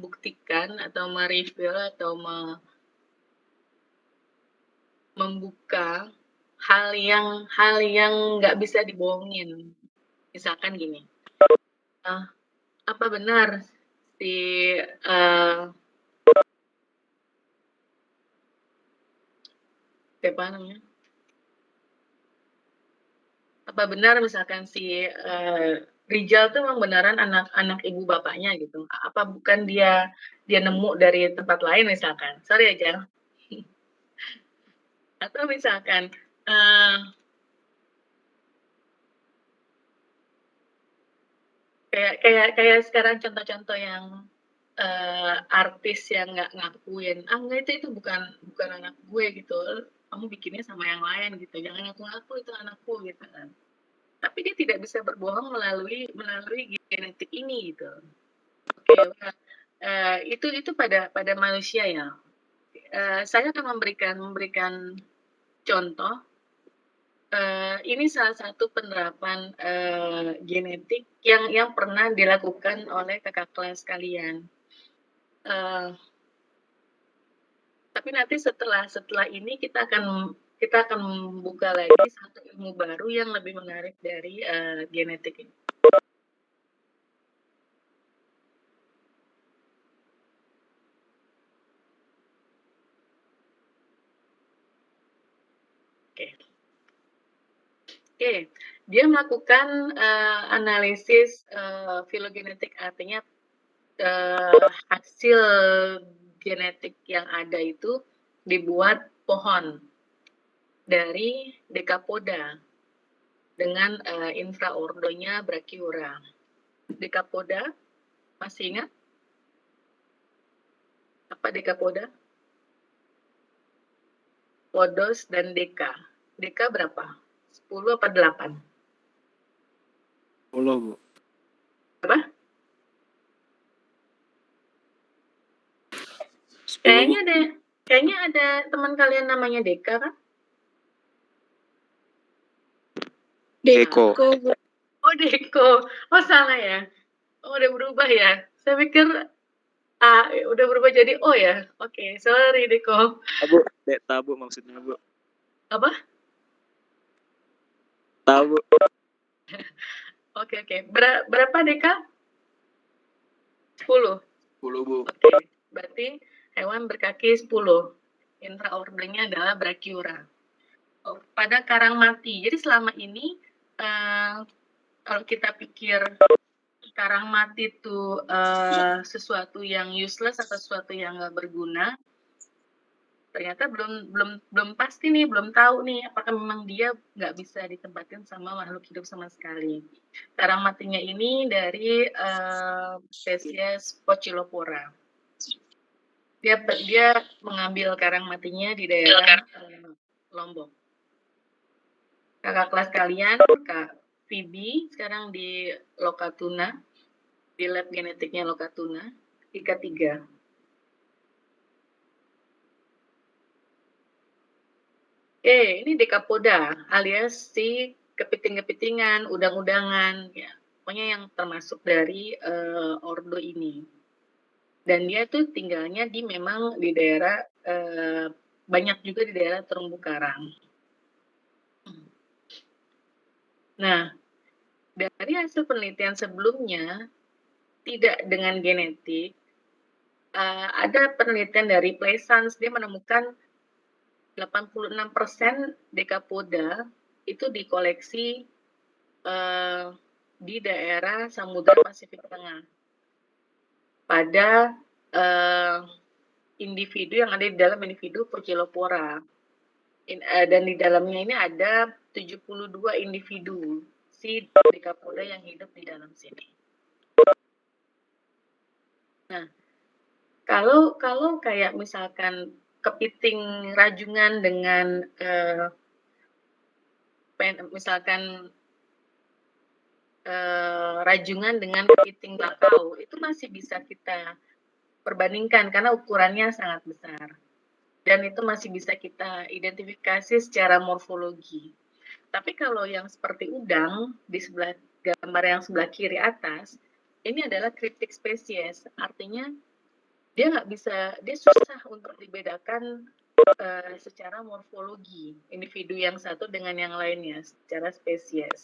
membuktikan atau me-reveal atau membuka hal yang nggak bisa dibohongin. Misalkan gini, apa benar si siapa namanya? Apa benar misalkan si Rijal tuh memang beneran anak ibu bapaknya gitu? Apa bukan dia nemu dari tempat lain misalkan? Sorry aja. Atau misalkan kayak sekarang contoh-contoh yang artis yang nggak ngakuin, enggak itu bukan anak gue gitu, kamu bikinnya sama yang lain gitu, jangan ngaku-ngaku itu anakku gitu kan. Tapi dia tidak bisa berbohong melalui genetik ini gitu. Oke, itu pada manusia ya. Saya akan memberikan contoh. Ini salah satu penerapan genetik yang pernah dilakukan oleh kakak kelas kalian. Tapi nanti setelah ini kita akan membuka lagi satu ilmu baru yang lebih menarik dari genetik ini. Oke, dia melakukan analisis filogenetik, artinya hasil genetik yang ada itu dibuat pohon dari Decapoda dengan infraordonya Brachyura. Decapoda, masih ingat? Apa Decapoda? Podos dan Deka. Deka berapa? 10 apa 8? 10, Bu. Apa? 10, Bu. Kayaknya ada teman kalian namanya Deka kan? Deko. Oh, Deko. Oh, salah ya. Oh, udah berubah ya. Saya pikir udah berubah jadi O ya. Oke, sorry Deko. Bu, Tabu maksudnya, Bu. Apa? Tabu. Oke. Berapa Deka? 10. 10, Bu. Oke, berarti hewan berkaki 10. Intraordernya adalah Brachyura. Pada karang mati. Jadi selama ini kalau kita pikir karang mati itu sesuatu yang useless atau sesuatu yang nggak berguna, ternyata belum pasti nih, belum tahu nih apakah memang dia nggak bisa ditempatin sama makhluk hidup sama sekali. Karang matinya ini dari spesies Poecilopora. Dia mengambil karang matinya di daerah Lombok. Kakak kelas kalian, Kak Phoebe, sekarang di Lokatuna, di lab genetiknya Lokatuna, Ika 3. Ini Decapoda, alias si kepiting-kepitingan, udang-udangan, ya. Pokoknya yang termasuk dari ordo ini. Dan dia tuh tinggalnya memang di daerah, banyak juga di daerah terumbu karang. Nah, dari hasil penelitian sebelumnya, tidak dengan genetik, ada penelitian dari Pleasants, dia menemukan 86% Decapoda itu dikoleksi di daerah Samudra Pasifik Tengah pada individu yang ada di dalam individu Poecilopora. Dan di dalamnya ini ada 72 individu si Decapoda yang hidup di dalam sini. Nah, kalau kayak misalkan kepiting rajungan dengan misalkan rajungan dengan kepiting bakau, itu masih bisa kita perbandingkan karena ukurannya sangat besar. Dan itu masih bisa kita identifikasi secara morfologi. Tapi kalau yang seperti udang, di sebelah gambar yang sebelah kiri atas, ini adalah cryptic species. Artinya dia susah untuk dibedakan secara morfologi individu yang satu dengan yang lainnya secara spesies.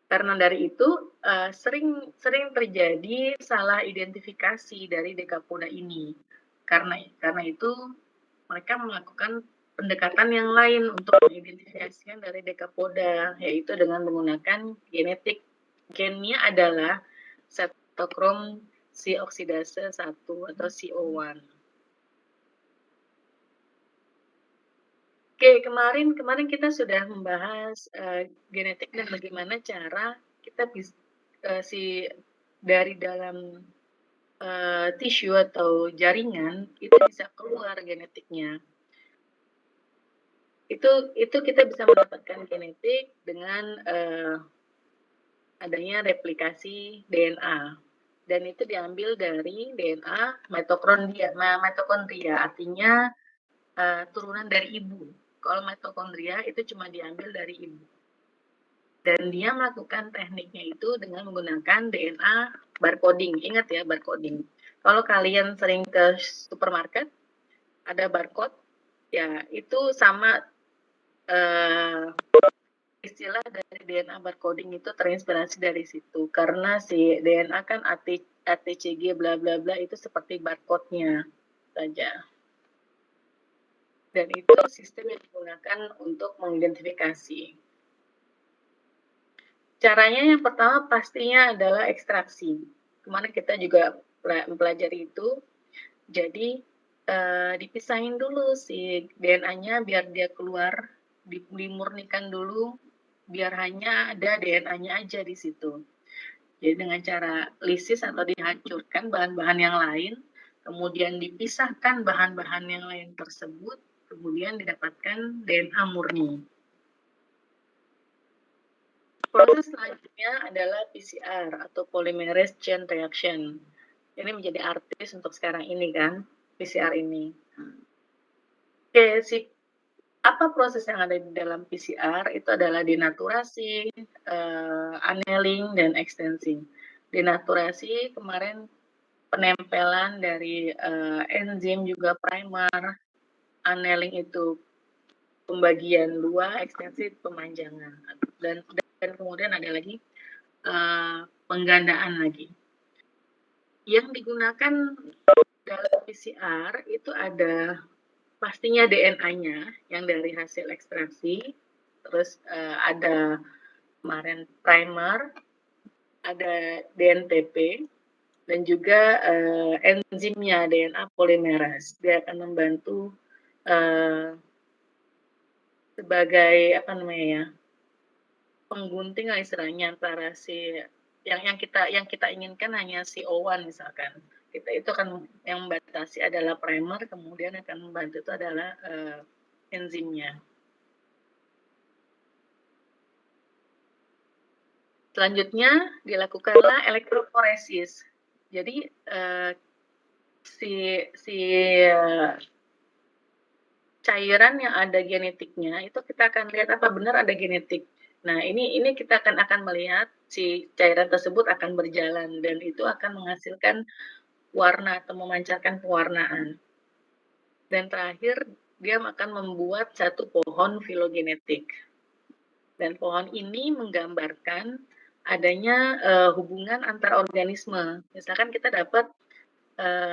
Karena dari itu sering terjadi salah identifikasi dari dekapoda ini. Karena itu mereka melakukan pendekatan yang lain untuk mengidentifikasikan dari dekapoda, yaitu dengan menggunakan genetik. Gennya adalah cytochrome C oksidase 1 atau CO1. Oke, kemarin kita sudah membahas genetik dan bagaimana cara kita bisa dari dalam tisu atau jaringan itu bisa keluar genetiknya. Itu kita bisa mendapatkan genetik dengan adanya replikasi DNA. Dan itu diambil dari DNA mitokondria, artinya turunan dari ibu. Kalau mitokondria itu cuma diambil dari ibu. Dan dia melakukan tekniknya itu dengan menggunakan DNA barcoding. Ingat ya, barcoding. Kalau kalian sering ke supermarket, ada barcode, ya itu sama istilah dari DNA barcoding itu terinspirasi dari situ. Karena si DNA kan ATCG bla bla bla itu seperti barcode-nya saja. Dan itu sistem yang digunakan untuk mengidentifikasi. Caranya yang pertama pastinya adalah ekstraksi. Kemarin kita juga mempelajari itu. Jadi dipisahin dulu si DNA-nya biar dia keluar, dimurnikan dulu, biar hanya ada DNA-nya aja di situ. Jadi dengan cara lisis atau dihancurkan bahan-bahan yang lain, kemudian dipisahkan bahan-bahan yang lain tersebut, kemudian didapatkan DNA murni. Proses selanjutnya adalah PCR atau polymerase chain reaction. Ini menjadi artis untuk sekarang ini kan, PCR ini. Oke, apa proses yang ada di dalam PCR? Itu adalah denaturasi, annealing, dan extensi. Denaturasi kemarin penempelan dari enzim juga primer, annealing itu pembagian dua, ekstensi pemanjangan, dan kemudian ada lagi penggandaan lagi. Yang digunakan dalam PCR itu ada pastinya DNA-nya yang dari hasil ekstraksi, terus ada kemarin primer, ada DNTP, dan juga enzimnya DNA polymerase. Dia akan membantu sebagai penggunting istilahnya antara si yang kita inginkan hanya CO1 misalkan. Kita itu akan yang membatasi adalah primer, kemudian akan membantu itu adalah enzimnya. Selanjutnya dilakukanlah elektroforesis. Jadi cairan yang ada genetiknya itu kita akan lihat apa benar ada genetik. Nah, ini kita akan melihat si cairan tersebut akan berjalan dan itu akan menghasilkan warna atau memancarkan pewarnaan. Dan terakhir dia akan membuat satu pohon filogenetik. Dan pohon ini menggambarkan adanya hubungan antar organisme. Misalkan kita dapat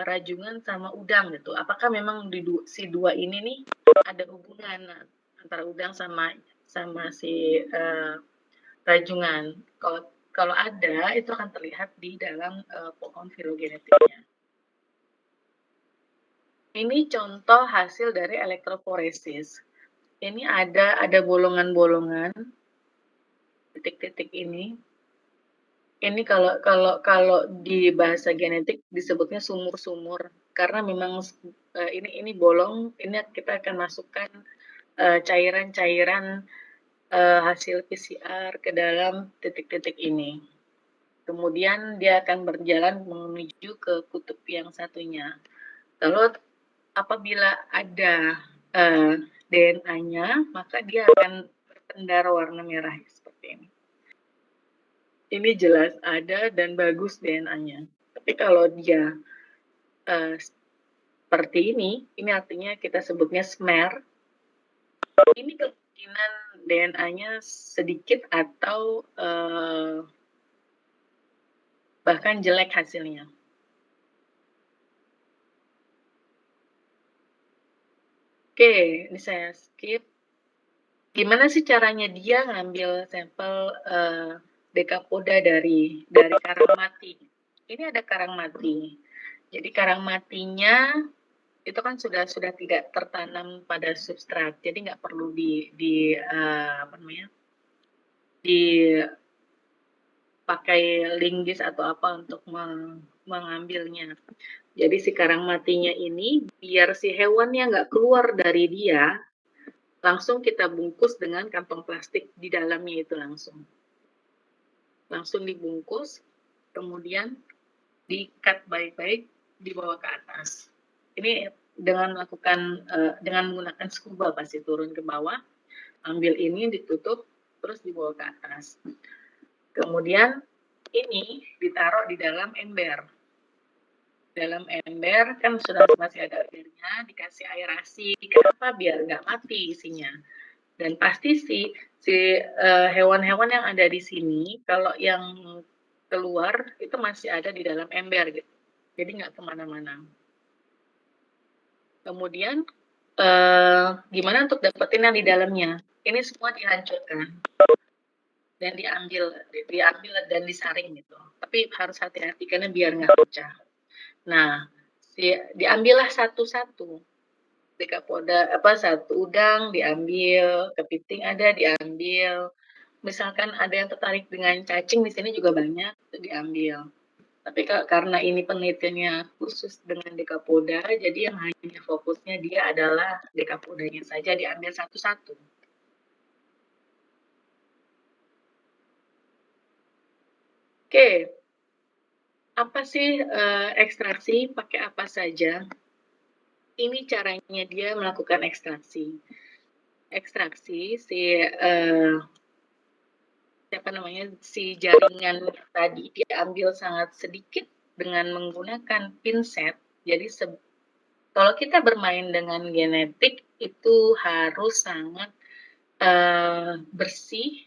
rajungan sama udang gitu. Apakah memang si dua ini nih ada hubungan antara udang sama si rajungan? Kalau ada, itu akan terlihat di dalam pohon filogenetiknya. Ini contoh hasil dari elektroforesis. Ini ada bolongan-bolongan, titik-titik ini. Ini kalau di bahasa genetik disebutnya sumur-sumur, karena memang ini bolong. Ini kita akan masukkan cairan-cairan hasil PCR ke dalam titik-titik ini. Kemudian dia akan berjalan menuju ke kutub yang satunya. Lalu apabila ada DNA-nya, maka dia akan berpendar warna merah seperti ini. Ini jelas ada dan bagus DNA-nya. Tapi kalau dia seperti ini artinya kita sebutnya smear. Ini kemungkinan DNA-nya sedikit atau bahkan jelek hasilnya. Oke, ini saya skip. Gimana sih caranya dia ngambil sampel dekapoda dari karang mati? Ini ada karang mati. Jadi karang matinya itu kan sudah tidak tertanam pada substrat, jadi nggak perlu dipakai linggis atau apa untuk mengambilnya. Jadi si karang matinya ini biar si hewannya nggak keluar dari dia, langsung kita bungkus dengan kantong plastik di dalamnya itu langsung dibungkus, kemudian di-cut baik-baik, dibawa ke atas. Ini dengan menggunakan scuba pasti turun ke bawah, ambil ini ditutup, terus dibawa ke atas. Kemudian ini ditaruh di dalam ember. Dalam ember kan sudah masih ada airnya, dikasih aerasi. Kenapa? Biar nggak mati isinya. Dan pasti si hewan-hewan yang ada di sini, kalau yang keluar itu masih ada di dalam ember gitu. Jadi nggak kemana-mana. Kemudian gimana untuk dapetin yang di dalamnya? Ini semua dihancurkan dan diambil dan disaring gitu. Tapi harus hati-hati karena biar nggak pecah. Nah, diambillah satu-satu. Dekapoda satu udang diambil, kepiting ada diambil. Misalkan ada yang tertarik dengan cacing di sini juga banyak itu diambil. Tapi karena ini penelitiannya khusus dengan dekapoda, jadi yang hanya fokusnya dia adalah dekapodanya saja diambil satu-satu. Oke, apa sih ekstraksi? Pakai apa saja? Ini caranya dia melakukan ekstraksi. Ekstraksi si jaringan tadi diambil sangat sedikit dengan menggunakan pinset. Jadi kalau kita bermain dengan genetik itu harus sangat bersih,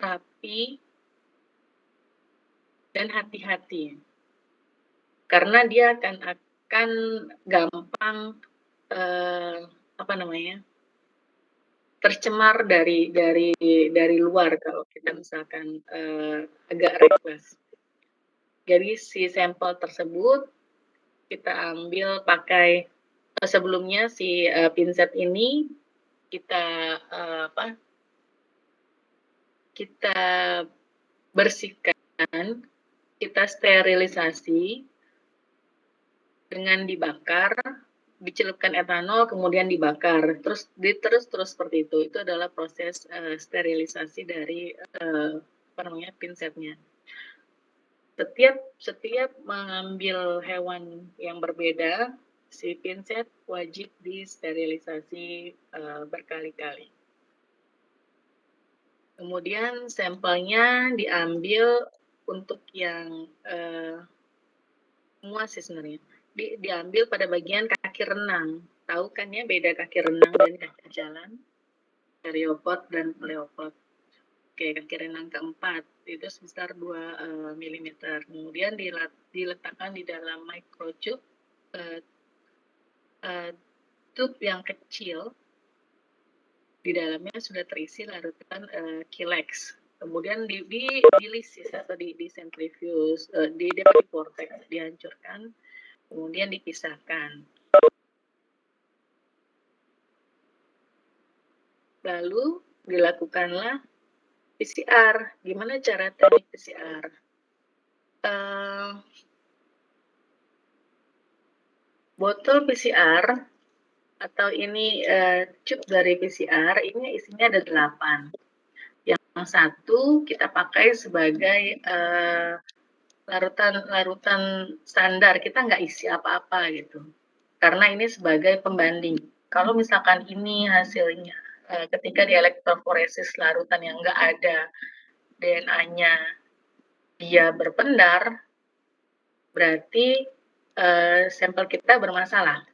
rapi, dan hati-hati. Karena dia akan gampang tercemar dari luar kalau kita misalkan agak reckless. Jadi si sampel tersebut kita ambil pakai sebelumnya si pinset ini kita kita bersihkan, kita sterilisasi dengan dibakar, dicelupkan etanol kemudian dibakar, terus seperti itu. Itu adalah proses sterilisasi dari pinsetnya. Setiap mengambil hewan yang berbeda, si pinset wajib disterilisasi berkali-kali. Kemudian sampelnya diambil untuk yang semua sih sebenarnya. Diambil pada bagian kaki renang. Tahu kan ya beda kaki renang dan kaki jalan? Karyopod dan pleopod. Oke, kaki renang keempat itu sebesar 2 mm. Kemudian diletakkan di dalam microtube, tube yang kecil. Di dalamnya sudah terisi larutan Kilex. Kemudian dilisis atau disentrifuge, di vortex, dihancurkan, kemudian dipisahkan. Lalu dilakukanlah PCR. Gimana cara teknik PCR? Botol PCR atau ini tube dari PCR, ini isinya ada 8. Yang satu kita pakai sebagai larutan standar, kita nggak isi apa-apa gitu. Karena ini sebagai pembanding. Kalau misalkan ini hasilnya ketika di elektroforesis larutan yang nggak ada DNA-nya dia berpendar, berarti sampel kita bermasalah.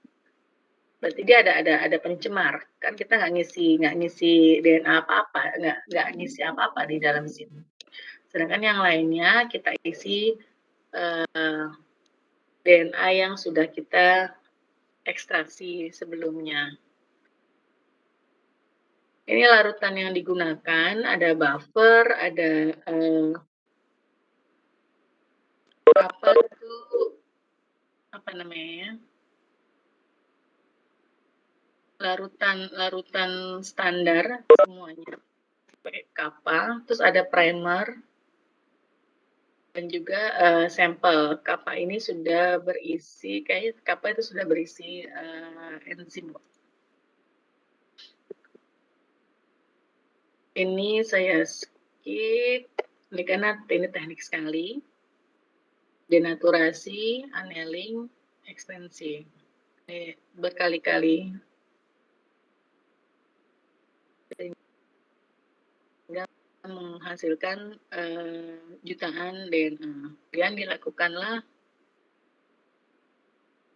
Berarti dia ada pencemar. Kan kita nggak ngisi DNA apa-apa, nggak ngisi apa-apa di dalam sini. Sedangkan yang lainnya kita isi DNA yang sudah kita ekstraksi sebelumnya. Ini larutan yang digunakan, ada buffer, ada apa itu, apa namanya, larutan standar semuanya pakai kappa, terus ada primer dan juga sampel. Kappa ini sudah berisi, kayaknya kappa itu sudah berisi enzim. Ini saya skip, ini karena ini teknik sekali. Denaturasi, annealing, ekstensi. Ini berkali-kali. Sehingga menghasilkan jutaan DNA. Kemudian dilakukanlah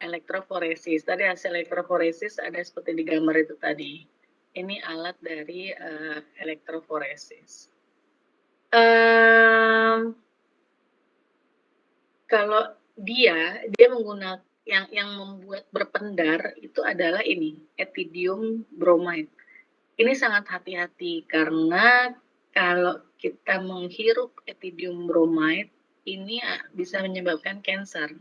elektroforesis. Tadi hasil elektroforesis ada seperti di gambar itu tadi. Ini alat dari elektroforesis. Kalau dia menggunakan yang membuat berpendar itu adalah ini, ethidium bromide. Ini sangat hati-hati karena kalau kita menghirup ethidium bromide ini bisa menyebabkan kanker.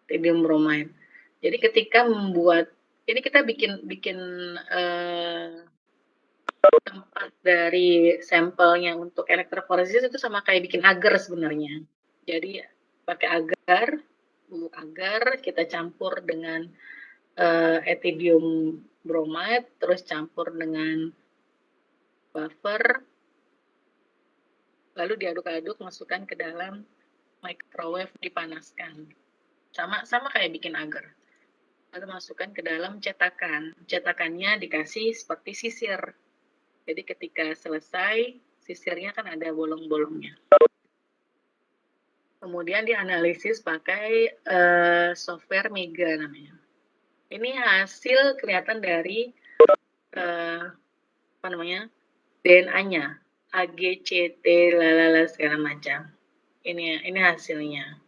Ethidium bromide. Jadi ketika membuat, ini kita bikin tempat dari sampelnya untuk elektroforesis itu sama kayak bikin agar sebenarnya. Jadi pakai agar, bubuk agar kita campur dengan ethidium bromide, terus campur dengan buffer, lalu diaduk-aduk, masukkan ke dalam microwave, dipanaskan. Sama kayak bikin agar. Lalu masukkan ke dalam cetakan. Cetakannya dikasih seperti sisir. Jadi ketika selesai, sisirnya kan ada bolong-bolongnya. Kemudian dianalisis pakai software Mega namanya. Ini hasil kelihatan dari apa namanya, DNA-nya, AGCT lalala segala macam. Ini hasilnya.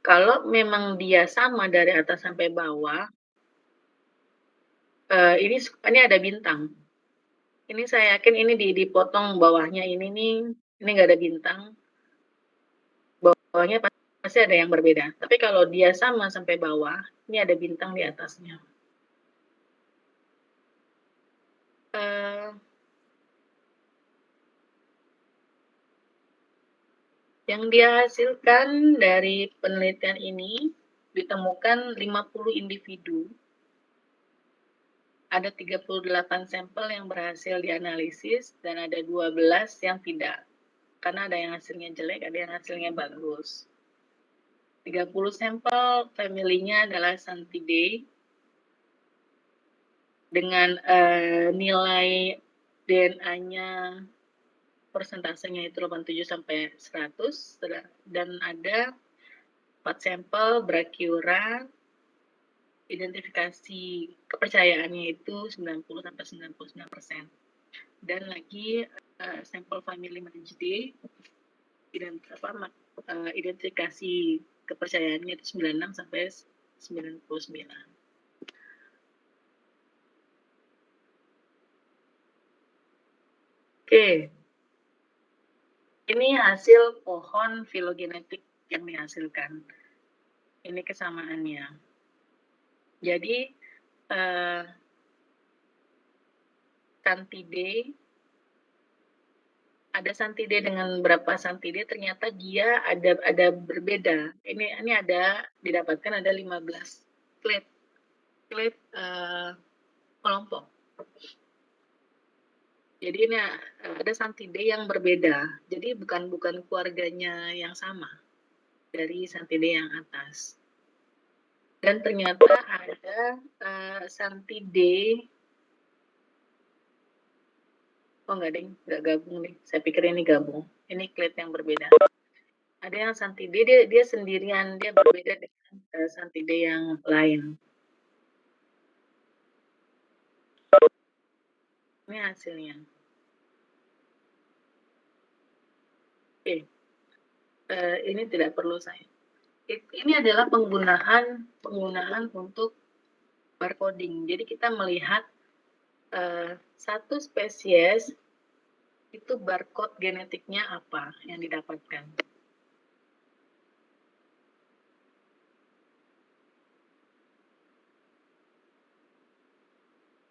Kalau memang dia sama dari atas sampai bawah, ini ada bintang. Ini saya yakin ini dipotong bawahnya ini nggak ada bintang. Bawahnya pasti ada yang berbeda. Tapi kalau dia sama sampai bawah, ini ada bintang di atasnya. Yang dihasilkan dari penelitian ini ditemukan 50 individu. Ada 38 sampel yang berhasil dianalisis dan ada 12 yang tidak. Karena ada yang hasilnya jelek, ada yang hasilnya bagus. 30 sampel familinya adalah Santidae dengan nilai DNA persentasenya itu 87 sampai 100 dan ada 4 sampel Brachyura, identifikasi kepercayaannya itu 90 sampai 99%. Dan lagi sampel family Majdi identifikasi kepercayaannya itu 96 sampai 99. Oke. Ini hasil pohon filogenetik yang dihasilkan. Ini kesamaannya. Jadi Santidae, ada Santidae dengan berapa Santidae ternyata dia ada berbeda. Ini ada didapatkan ada 15 clade kelompok. Jadi ini ada Santidae yang berbeda. Jadi bukan keluarganya yang sama dari Santidae yang atas. Dan ternyata ada Santidae. Oh enggak deh, enggak gabung nih. Saya pikir ini gabung. Ini clade yang berbeda. Ada yang Santide dia sendirian, dia berbeda dengan Santide yang lain. Ini hasilnya. Oke. Ini tidak perlu saya. Ini adalah penggunaan untuk barcoding. Jadi kita melihat satu spesies itu barcode genetiknya apa yang didapatkan.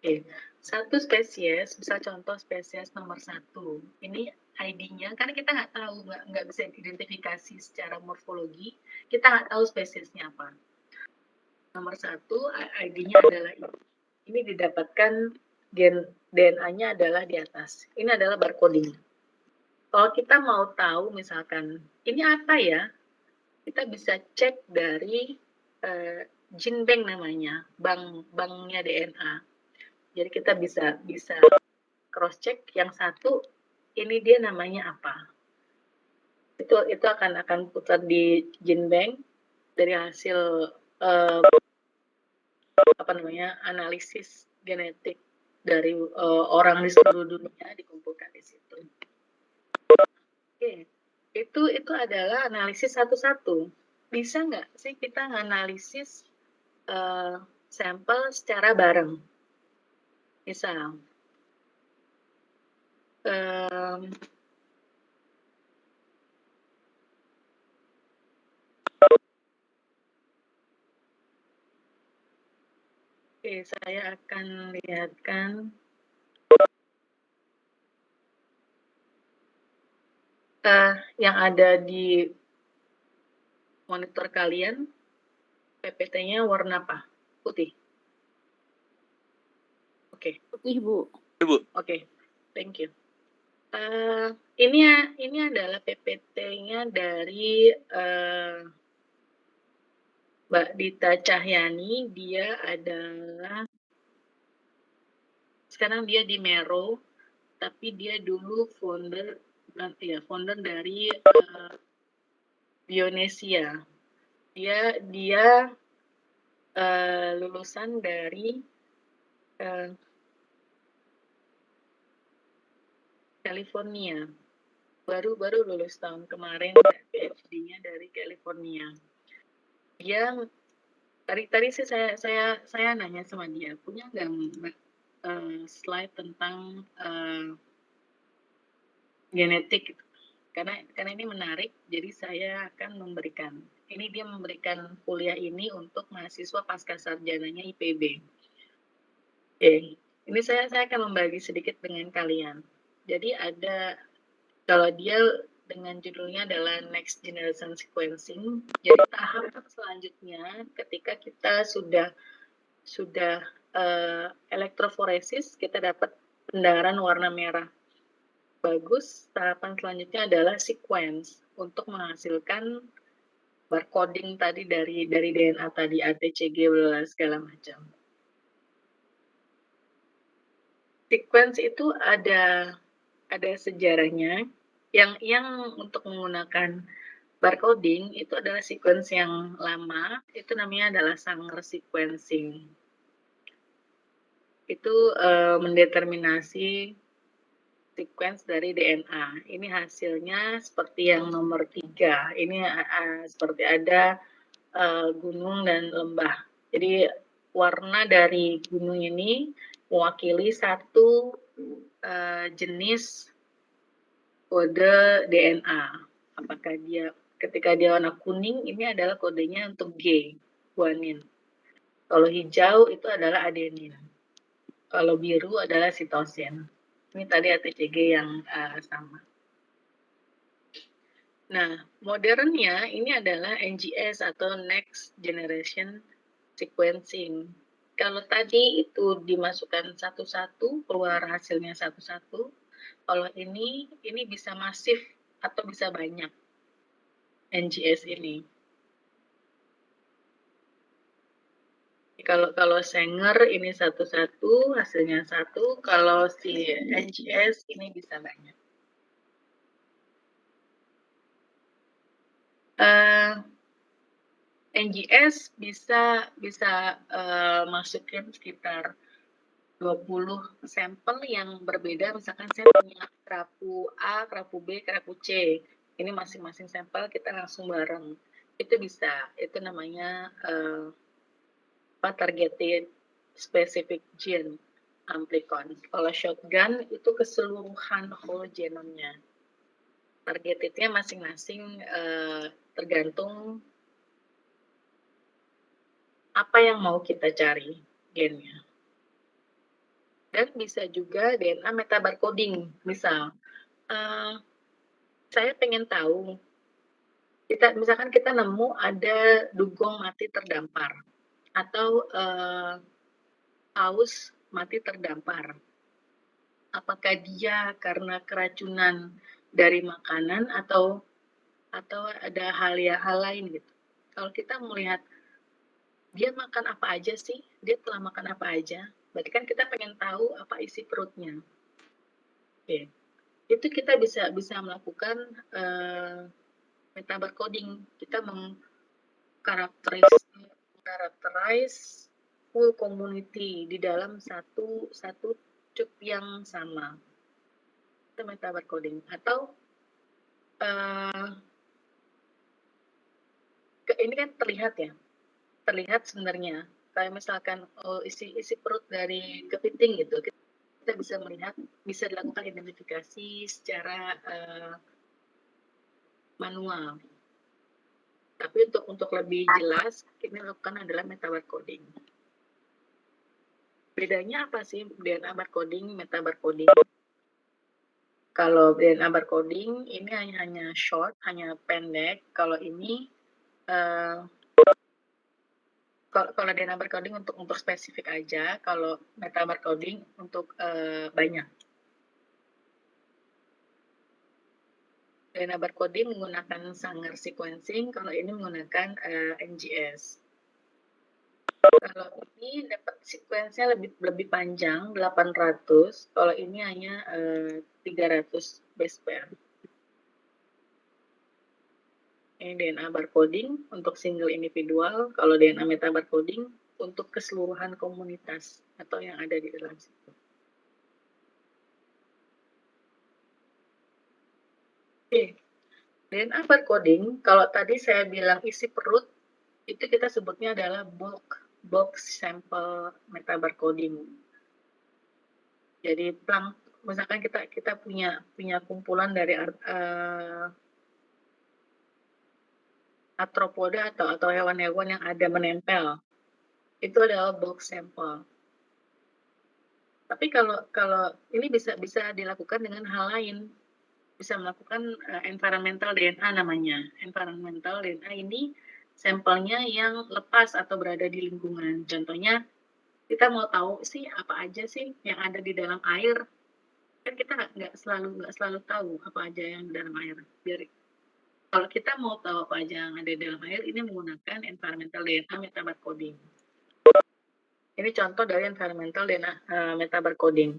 Oke, satu spesies, misal contoh spesies nomor 1. Ini ID-nya, karena kita nggak tahu, nggak bisa identifikasi secara morfologi, kita nggak tahu spesiesnya apa. Nomor 1, ID-nya adalah ini. Ini didapatkan DNA-nya adalah di atas. Ini adalah barcoding. Kalau kita mau tahu misalkan, ini apa ya? Kita bisa cek dari gene bank namanya, banknya DNA. Jadi kita bisa cross check yang satu ini dia namanya apa. Itu akan putar di gene bank dari hasil analisis genetik dari orang di seluruh dunia dikumpulkan di situ. Oke, itu adalah analisis satu-satu. Bisa nggak sih kita menganalisis sampel secara bareng? Misal, oke, saya akan lihatkan yang ada di monitor kalian, PPT-nya warna apa? Putih. Oke. Putih, Bu. Bu. Oke, thank you. Ini adalah PPT-nya dari Mbak Dita Cahyani. Dia adalah sekarang dia di Mero, tapi dia dulu founder dari Bionesia. Dia lulusan dari California. Baru lulus tahun kemarin PhD-nya dari California. Dia tadi sih saya nanya sama dia, punya nggak slide tentang genetik? Karena ini menarik, jadi saya akan memberikan. Ini dia memberikan kuliah ini untuk mahasiswa pasca sarjananya IPB. Oke, ini saya akan membagi sedikit dengan kalian. Jadi kalau dia dengan judulnya adalah Next Generation Sequencing, jadi tahap selanjutnya ketika kita sudah elektroforesis, kita dapat pendaran warna merah. Bagus, tahapan selanjutnya adalah sequence untuk menghasilkan barcoding tadi dari DNA tadi, ATCG, segala macam. Sequence itu ada sejarahnya. Yang untuk menggunakan barcoding itu adalah sequence yang lama, itu namanya adalah Sanger sequencing. Itu mendeterminasi sequence dari DNA. Ini hasilnya seperti yang nomor 3. Ini seperti ada gunung dan lembah. Jadi warna dari gunung ini mewakili satu jenis kode DNA. Apakah ketika dia warna kuning, ini adalah kodenya untuk G, guanin. Kalau hijau itu adalah adenin. Kalau biru adalah sitosin. Ini tadi ATCG yang sama. Nah, modernnya ini adalah NGS atau Next Generation Sequencing. Kalau tadi itu dimasukkan satu-satu, keluar hasilnya satu-satu. Kalau ini bisa masif atau bisa banyak NGS ini. Kalau Sanger ini satu-satu, hasilnya satu. Kalau si NGS ini bisa banyak. NGS bisa masukin sekitar 20 sampel yang berbeda. Misalkan saya punya kerapu A, kerapu B, kerapu C. Ini masing-masing sampel kita langsung bareng. Itu bisa. Itu namanya targeted specific gene amplicon. Kalau shotgun itu keseluruhan whole genome-nya. Targetednya masing-masing tergantung apa yang mau kita cari gennya. Dan bisa juga DNA metabarcoding. Misal, saya pengen tahu, misalkan kita nemu ada dugong mati terdampar, atau paus mati terdampar. Apakah dia karena keracunan dari makanan atau ada hal lain gitu. Kalau kita melihat dia makan apa aja sih, dia telah makan apa aja, berarti kan kita pengen tahu apa isi perutnya. Oke. Itu kita bisa melakukan metabarcoding. Kita mengkarakterize full community di dalam satu cup yang sama. Itu metabarcoding. Atau ini kan terlihat sebenarnya kayak misalkan isi perut dari kepiting gitu, kita bisa melihat, bisa dilakukan identifikasi secara manual. Tapi untuk lebih jelas, kita lakukan adalah metabarcoding. Bedanya apa sih DNA barcoding, metabarcoding? Kalau DNA barcoding ini hanya short, hanya pendek. Kalau ini kalau DNA barcoding untuk spesifik aja, kalau metabarcoding untuk banyak. DNA barcoding menggunakan Sanger sequencing, kalau ini menggunakan NGS. Kalau ini dapat sequence-nya lebih panjang, 800. Kalau ini hanya 300 base pair. Ini DNA barcoding untuk single individual. Kalau DNA metabarcoding untuk keseluruhan komunitas atau yang ada di dalam situ. Oke, DNA barcoding, kalau tadi saya bilang isi perut, itu kita sebutnya adalah bulk sample metabarcoding. Jadi misalkan kita punya kumpulan dari arthropoda atau hewan-hewan yang ada menempel, itu adalah bulk sample. Tapi kalau ini bisa dilakukan dengan hal lain, bisa melakukan environmental DNA namanya. Environmental DNA ini sampelnya yang lepas atau berada di lingkungan. Contohnya, kita mau tahu sih apa aja sih yang ada di dalam air. Kan kita nggak selalu tahu apa aja yang di dalam air. Kalau kita mau tahu apa aja yang ada di dalam air, ini menggunakan environmental DNA metabarcoding. Ini contoh dari environmental DNA metabarcoding.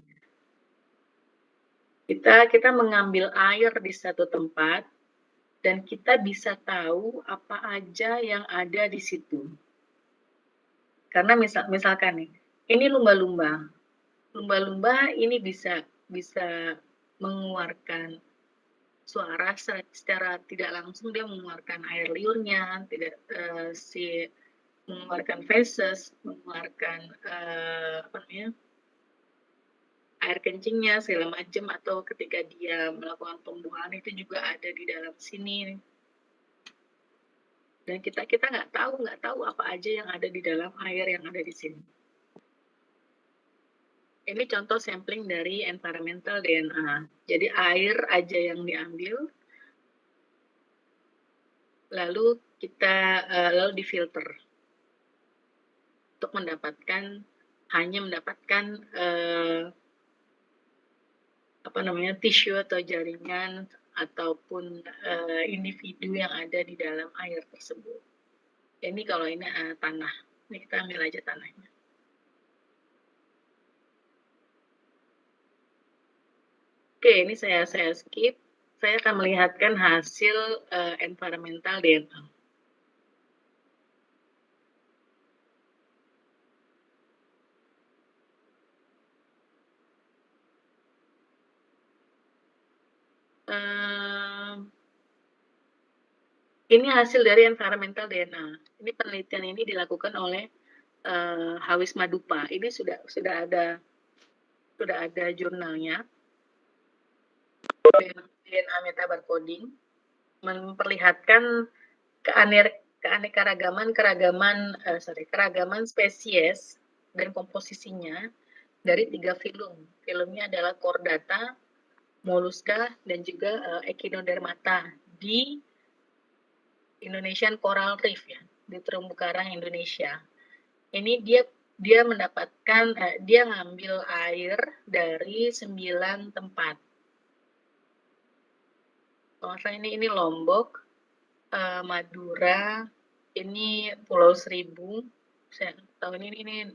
Kita mengambil air di satu tempat dan kita bisa tahu apa aja yang ada di situ. Karena misalkan nih, ini lumba-lumba. Lumba-lumba ini bisa mengeluarkan suara secara tidak langsung, dia mengeluarkan air liurnya, mengeluarkan feces, mengeluarkan air kencingnya segala macam, atau ketika dia melakukan pembuahan itu juga ada di dalam sini. Dan kita nggak tahu apa aja yang ada di dalam air yang ada di sini. Ini contoh sampling dari environmental DNA. Jadi air aja yang diambil, lalu lalu difilter untuk hanya mendapatkan tisu atau jaringan ataupun individu yang ada di dalam air tersebut. Ini kalau ini tanah, ini kita ambil aja tanahnya. Oke, ini saya skip. saya akan melihatkan hasil environmental DNA. Ini hasil dari environmental DNA. Ini penelitian ini dilakukan oleh Hawis Madupa. Ini sudah ada jurnalnya. DNA metabarcoding memperlihatkan keragaman spesies dan komposisinya dari 3 filum. Filumnya adalah Chordata, Mollusca, dan juga Echinodermata di Indonesian Coral Reef ya, di terumbu karang Indonesia. Ini dia mendapatkan dia ngambil air dari 9 tempat. Ini Lombok, Madura, ini Pulau Seribu, saya tahu ini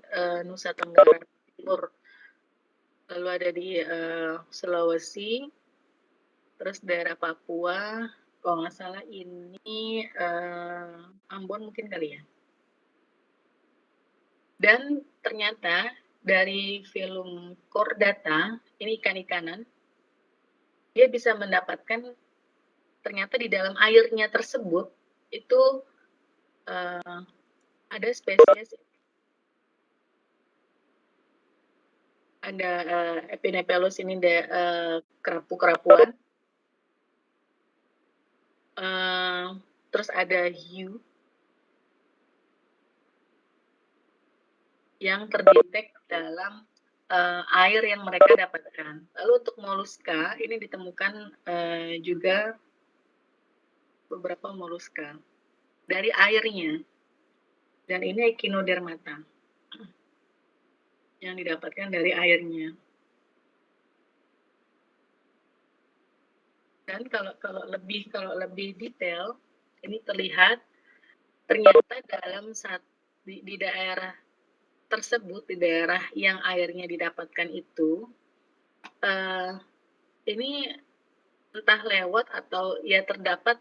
Nusa Tenggara Timur. Lalu ada di Sulawesi, terus daerah Papua, kalau nggak salah ini Ambon mungkin kali ya. Dan ternyata dari film Chordata, ini ikan-ikanan, dia bisa mendapatkan ternyata di dalam airnya tersebut itu ada spesies, ada Epinephelus ini kerapu-kerapuan, terus ada hiu yang terdetek dalam air yang mereka dapatkan. Lalu untuk moluska ini ditemukan juga beberapa moluska dari airnya, dan ini Echinodermata yang didapatkan dari airnya. Dan kalau lebih detail, ini terlihat ternyata dalam di daerah tersebut, di daerah yang airnya didapatkan itu, ini entah lewat atau ya terdapat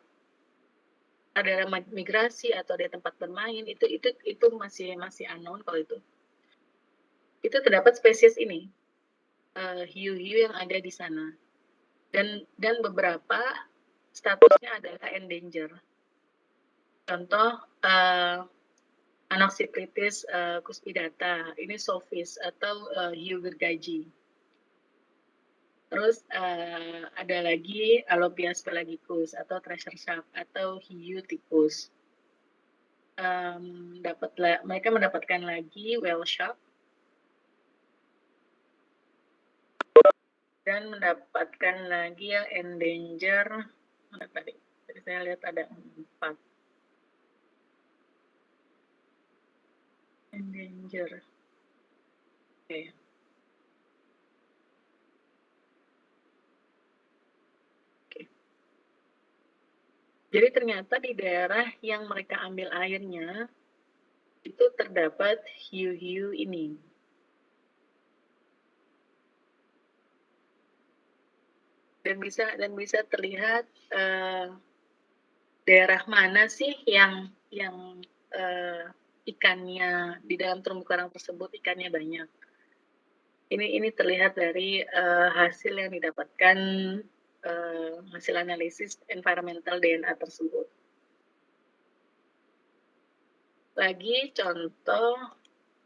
ada migrasi atau ada tempat bermain, itu masih unknown kalau itu. Itu terdapat spesies ini, hiu-hiu yang ada di sana. Dan beberapa statusnya adalah endanger. Contoh Anoxyclitis cuspidata, ini sophies atau hiu gergaji. Terus ada lagi Alobias pelagicus atau treasure shark atau hiu tikus. Mereka mendapatkan lagi whale shark dan mendapatkan lagi yang endanger. Mana tadi saya lihat ada 4 endanger. Oke. Jadi ternyata di daerah yang mereka ambil airnya itu terdapat hiu-hiu ini. Dan bisa terlihat daerah mana sih yang ikannya di dalam terumbu karang tersebut ikannya banyak. Ini terlihat dari hasil yang didapatkan hasil analisis environmental DNA tersebut. Lagi contoh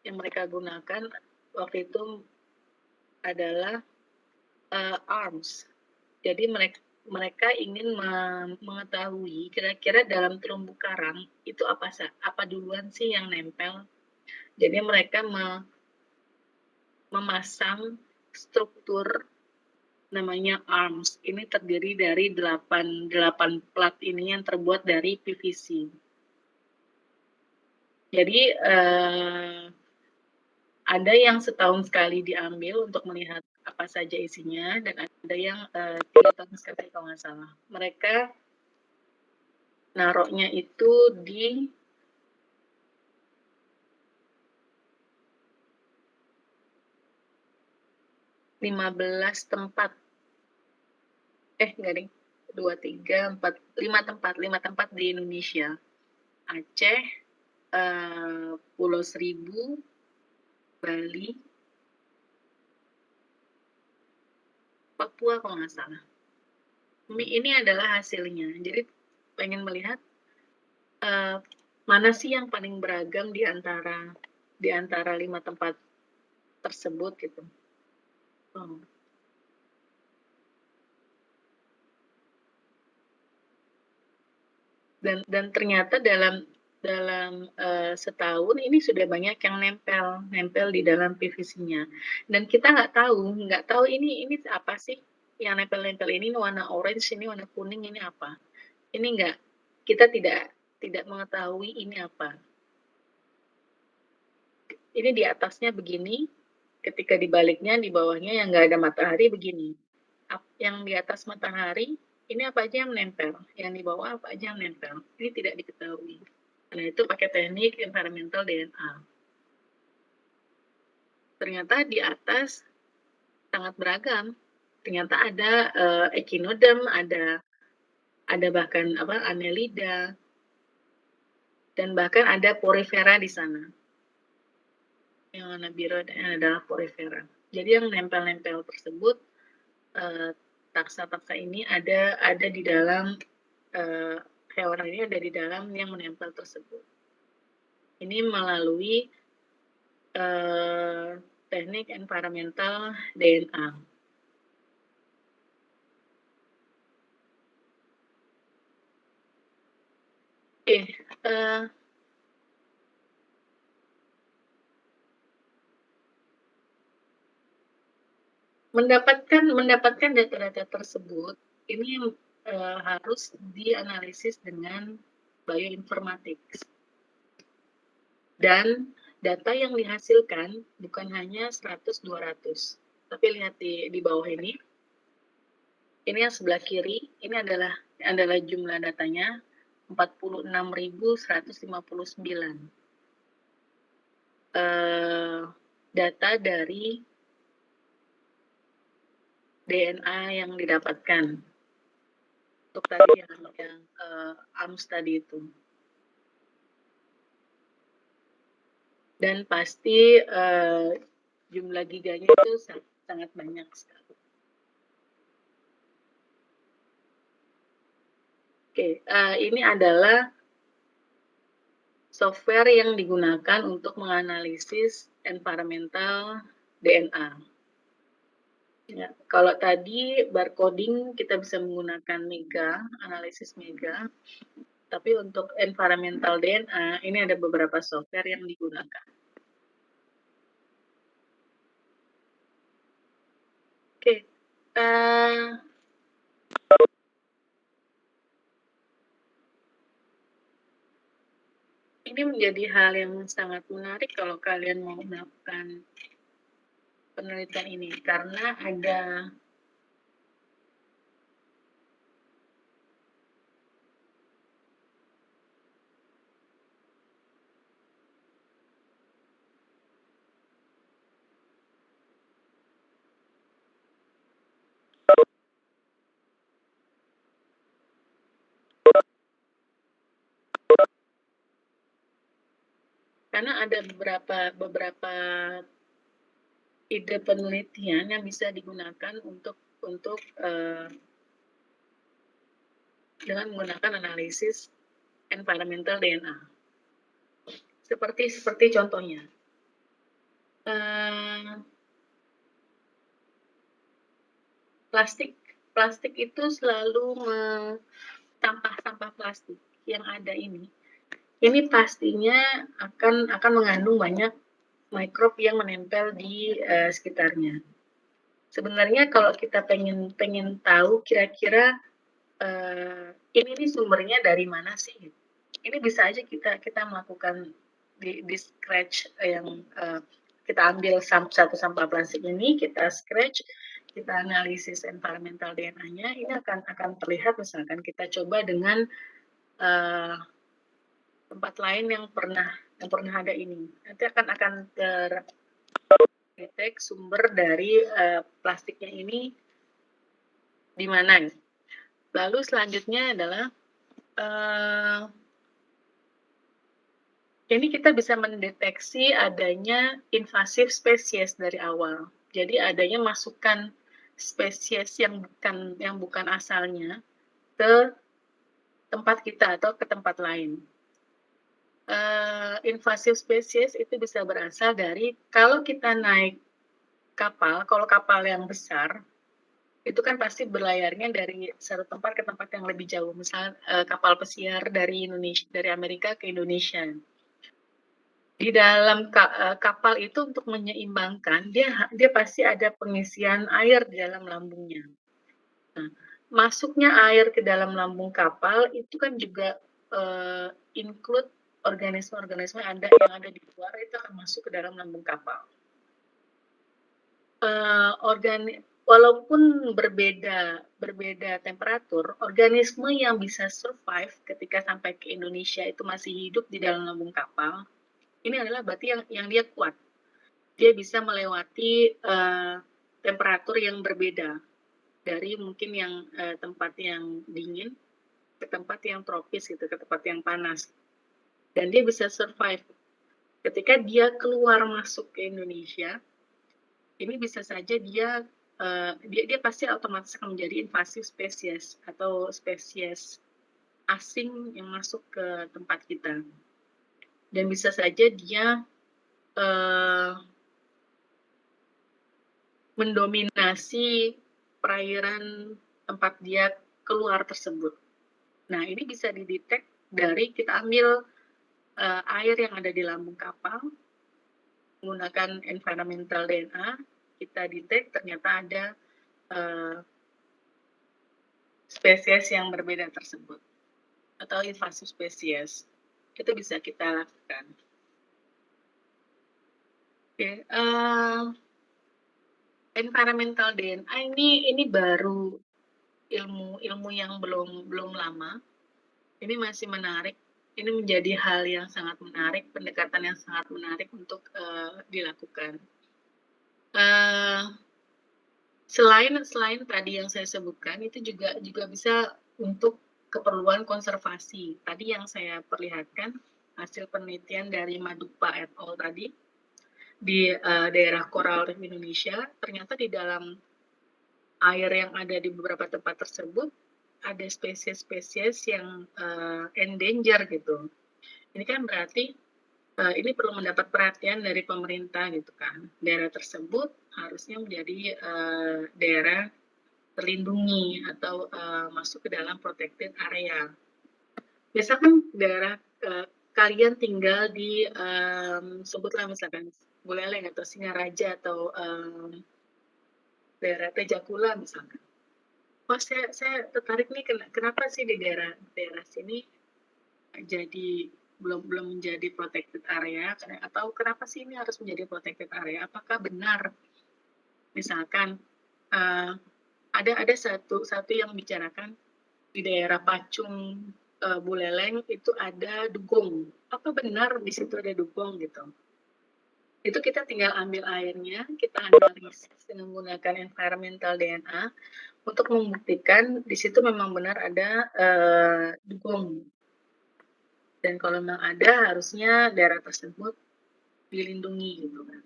yang mereka gunakan waktu itu adalah arms. Jadi mereka ingin mengetahui kira-kira dalam terumbu karang itu apa duluan sih yang nempel. Jadi mereka memasang struktur namanya arms. Ini terdiri dari 8 plat ini yang terbuat dari PVC. Jadi ada yang setahun sekali diambil untuk melihat apa saja isinya, dan ada yang 3 tahun sekali kalau nggak salah. Mereka naruhnya itu di .15 tempat. Enggak deh. 2, 3, 4, 5 tempat di Indonesia. Aceh, Pulau Seribu, Bali, Papua kalau nggak salah. Ini adalah hasilnya. Jadi pengen melihat mana sih yang paling beragam di antara 5 tempat tersebut gitu. Dan ternyata dalam setahun ini sudah banyak yang nempel di dalam PVC-nya. Dan kita nggak tahu ini apa sih yang nempel-nempel ini warna orange, ini warna kuning, ini apa? Ini kita tidak mengetahui ini apa. Ini di atasnya begini, ketika dibaliknya di bawahnya yang nggak ada matahari begini. Yang di atas matahari ini apa aja yang nempel, yang di bawah apa aja yang nempel. Ini tidak diketahui. Nah, itu pakai teknik environmental DNA. Ternyata di atas sangat beragam. Ternyata ada echinodon, ada bahkan annelida, dan bahkan ada porifera di sana. Yang warna biru adalah porifera. Jadi yang nempel-nempel tersebut, taksa-taksa ini ada di dalam hewan ini ada di dalam yang menempel tersebut. Ini melalui teknik environmental DNA. Oke, mendapatkan data-data tersebut ini harus dianalisis dengan bioinformatics. Dan data yang dihasilkan bukan hanya 100-200, tapi lihat di bawah ini. Ini yang sebelah kiri, ini adalah jumlah datanya 46.159. Data dari DNA yang didapatkan untuk tadi yang AMS tadi itu. Dan pasti jumlah giganya itu sangat banyak sekali. Oke, ini adalah software yang digunakan untuk menganalisis environmental DNA. Ya, kalau tadi barcoding kita bisa menggunakan Mega, analisis Mega, tapi untuk environmental DNA ini ada beberapa software yang digunakan. Oke, ini menjadi hal yang sangat menarik kalau kalian mau melakukan penelitian ini, karena ada beberapa ide penelitian yang bisa digunakan untuk dengan menggunakan analisis environmental DNA. Seperti contohnya, plastik itu selalu sampah plastik yang ada ini pastinya akan mengandung banyak mikrob yang menempel di sekitarnya. Sebenarnya kalau kita pengen tahu kira-kira ini sumbernya dari mana sih? Ini bisa aja kita melakukan di scratch yang kita ambil satu sampah plastik ini, kita scratch, kita analisis environmental DNA-nya, ini akan terlihat misalkan kita coba dengan tempat lain yang pernah ada ini. Nanti akan terdetek sumber dari plastiknya ini di mana. Lalu selanjutnya adalah ini kita bisa mendeteksi adanya invasive spesies dari awal. Jadi adanya masukan spesies yang bukan asalnya ke tempat kita atau ke tempat lain. Invasive spesies itu bisa berasal dari kalau kita naik kapal, kalau kapal yang besar, itu kan pasti berlayarnya dari satu tempat ke tempat yang lebih jauh. Misal kapal pesiar dari Amerika ke Indonesia. Di dalam kapal itu untuk menyeimbangkan, dia pasti ada pengisian air di dalam lambungnya. Nah, masuknya air ke dalam lambung kapal itu kan juga include organisme-organisme yang ada di luar itu akan masuk ke dalam lambung kapal. Walaupun berbeda temperatur, organisme yang bisa survive ketika sampai ke Indonesia itu masih hidup di dalam lambung kapal, ini adalah berarti yang dia kuat. Dia bisa melewati temperatur yang berbeda dari mungkin yang tempat yang dingin ke tempat yang tropis gitu, ke tempat yang panas. Dan dia bisa survive. Ketika dia keluar masuk ke Indonesia, ini bisa saja dia pasti otomatis akan menjadi invasive spesies atau spesies asing yang masuk ke tempat kita. Dan bisa saja dia mendominasi perairan tempat dia keluar tersebut. Nah, ini bisa didetek dari kita ambil air yang ada di lambung kapal, menggunakan environmental DNA, kita detek ternyata ada spesies yang berbeda tersebut, atau invasive spesies. Itu bisa kita lakukan. Oke, environmental DNA ini baru ilmu yang belum lama. Ini masih menarik. Ini menjadi hal yang sangat menarik, pendekatan yang sangat menarik untuk dilakukan. Selain tadi yang saya sebutkan, itu juga bisa untuk keperluan konservasi. Tadi yang saya perlihatkan hasil penelitian dari Madupa et al. Tadi di daerah Coral Reef Indonesia, ternyata di dalam air yang ada di beberapa tempat tersebut ada spesies-spesies yang endanger gitu. Ini kan berarti ini perlu mendapat perhatian dari pemerintah gitu kan. Daerah tersebut harusnya menjadi daerah terlindungi atau masuk ke dalam protected area. Misalkan daerah kalian tinggal di sebutlah misalkan Buleleng atau Singaraja atau daerah Tejakula misalkan. Oh, saya tertarik nih kenapa sih di daerah sini jadi belum menjadi protected area, atau kenapa sih ini harus menjadi protected area? Apakah benar misalkan ada satu yang bicarakan di daerah Pacung Buleleng itu ada dugong. Apa benar di situ ada dugong gitu? Itu kita tinggal ambil airnya, kita analisis dengan menggunakan environmental DNA untuk membuktikan di situ memang benar ada dugong. Dan kalau memang ada, harusnya daerah tersebut dilindungi gitu kan.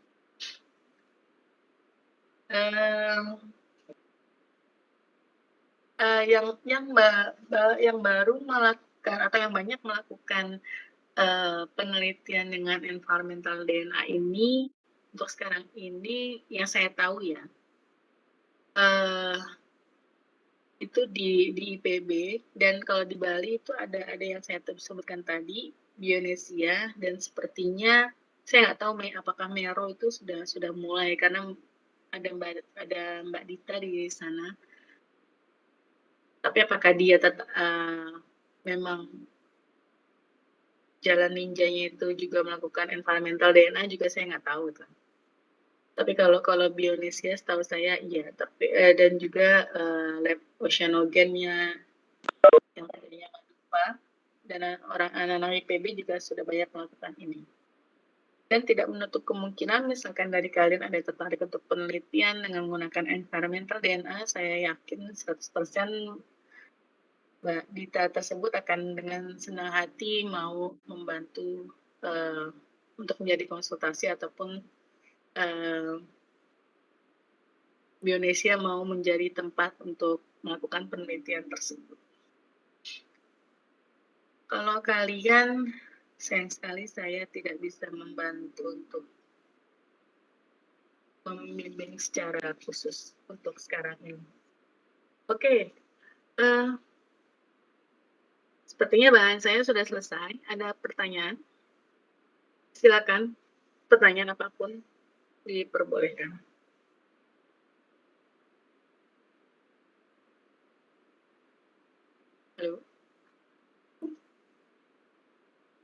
Yang baru melakukan atau yang banyak melakukan penelitian dengan environmental DNA ini untuk sekarang ini yang saya tahu ya itu di IPB, dan kalau di Bali itu ada yang saya sebutkan tadi, Bionesia, dan sepertinya saya nggak tahu apakah Mero itu sudah mulai karena ada Mbak Dita di sana. Tapi apakah dia memang jalan ninjanya itu juga melakukan environmental DNA juga saya nggak tahu kan. Tapi kalau Bionesia setahu saya iya, tapi dan juga lab oceanogennya yang tadinya lupa, dan anak-anak IPB juga sudah banyak melakukan ini. Dan tidak menutup kemungkinan misalkan dari kalian ada tertarik untuk penelitian dengan menggunakan environmental DNA, saya yakin 100% Dita tersebut akan dengan senang hati mau membantu untuk menjadi konsultasi ataupun Bionesia mau menjadi tempat untuk melakukan penelitian tersebut. Kalau kalian, sayang sekali saya tidak bisa membantu untuk membimbing secara khusus untuk sekarang ini. Oke, sepertinya bahan saya sudah selesai. Ada pertanyaan? Silakan, pertanyaan apapun diperbolehkan. Halo?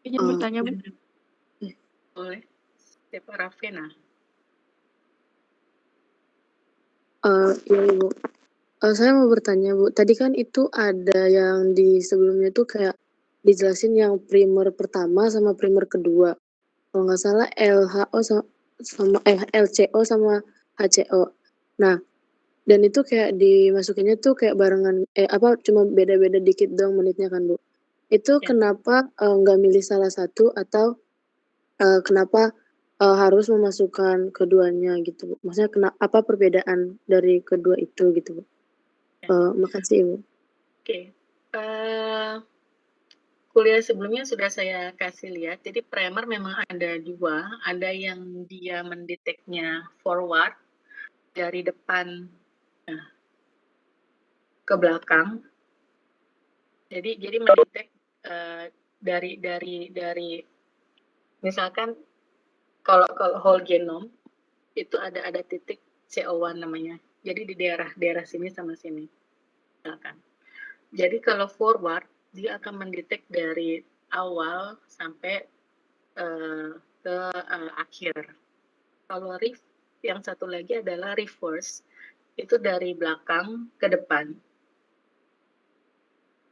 Izin bertanya, Bu. Boleh. Siapa Rafena? Iya, Bu. Saya mau bertanya, Bu. Tadi kan itu ada yang di sebelumnya tuh kayak dijelasin yang primer pertama sama primer kedua. Kalau nggak salah LHO sama LCO sama HCO. Nah, dan itu kayak dimasukinnya tuh kayak barengan cuma beda-beda dikit doang menitnya kan, Bu. Itu Ya. kenapa nggak milih salah satu atau kenapa harus memasukkan keduanya gitu, Bu? Maksudnya apa perbedaan dari kedua itu gitu, Bu? Makasih, Bu. Oke. Kuliah sebelumnya sudah saya kasih lihat. Jadi primer memang ada dua. Ada yang dia mendeteknya forward dari depan ke belakang. Jadi mendetek dari misalkan kalau whole genome itu ada titik CO1 namanya. Jadi di daerah sini sama sini. Misalkan. Jadi kalau forward dia akan mendetek dari awal sampai ke akhir. Kalau yang satu lagi adalah reverse, itu dari belakang ke depan.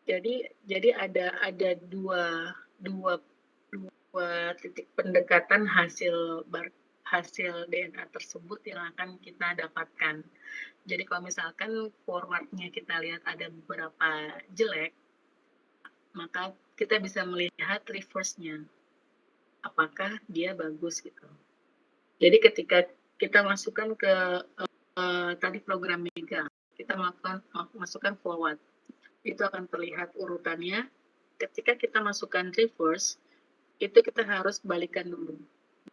Jadi ada dua titik pendekatan hasil DNA tersebut yang akan kita dapatkan. Jadi kalau misalkan forwardnya kita lihat ada beberapa jelek, maka kita bisa melihat reverse-nya. Apakah dia bagus gitu. Jadi ketika kita masukkan ke tadi program Mega, kita masukkan forward. Itu akan terlihat urutannya. Ketika kita masukkan reverse, itu kita harus balikan dulu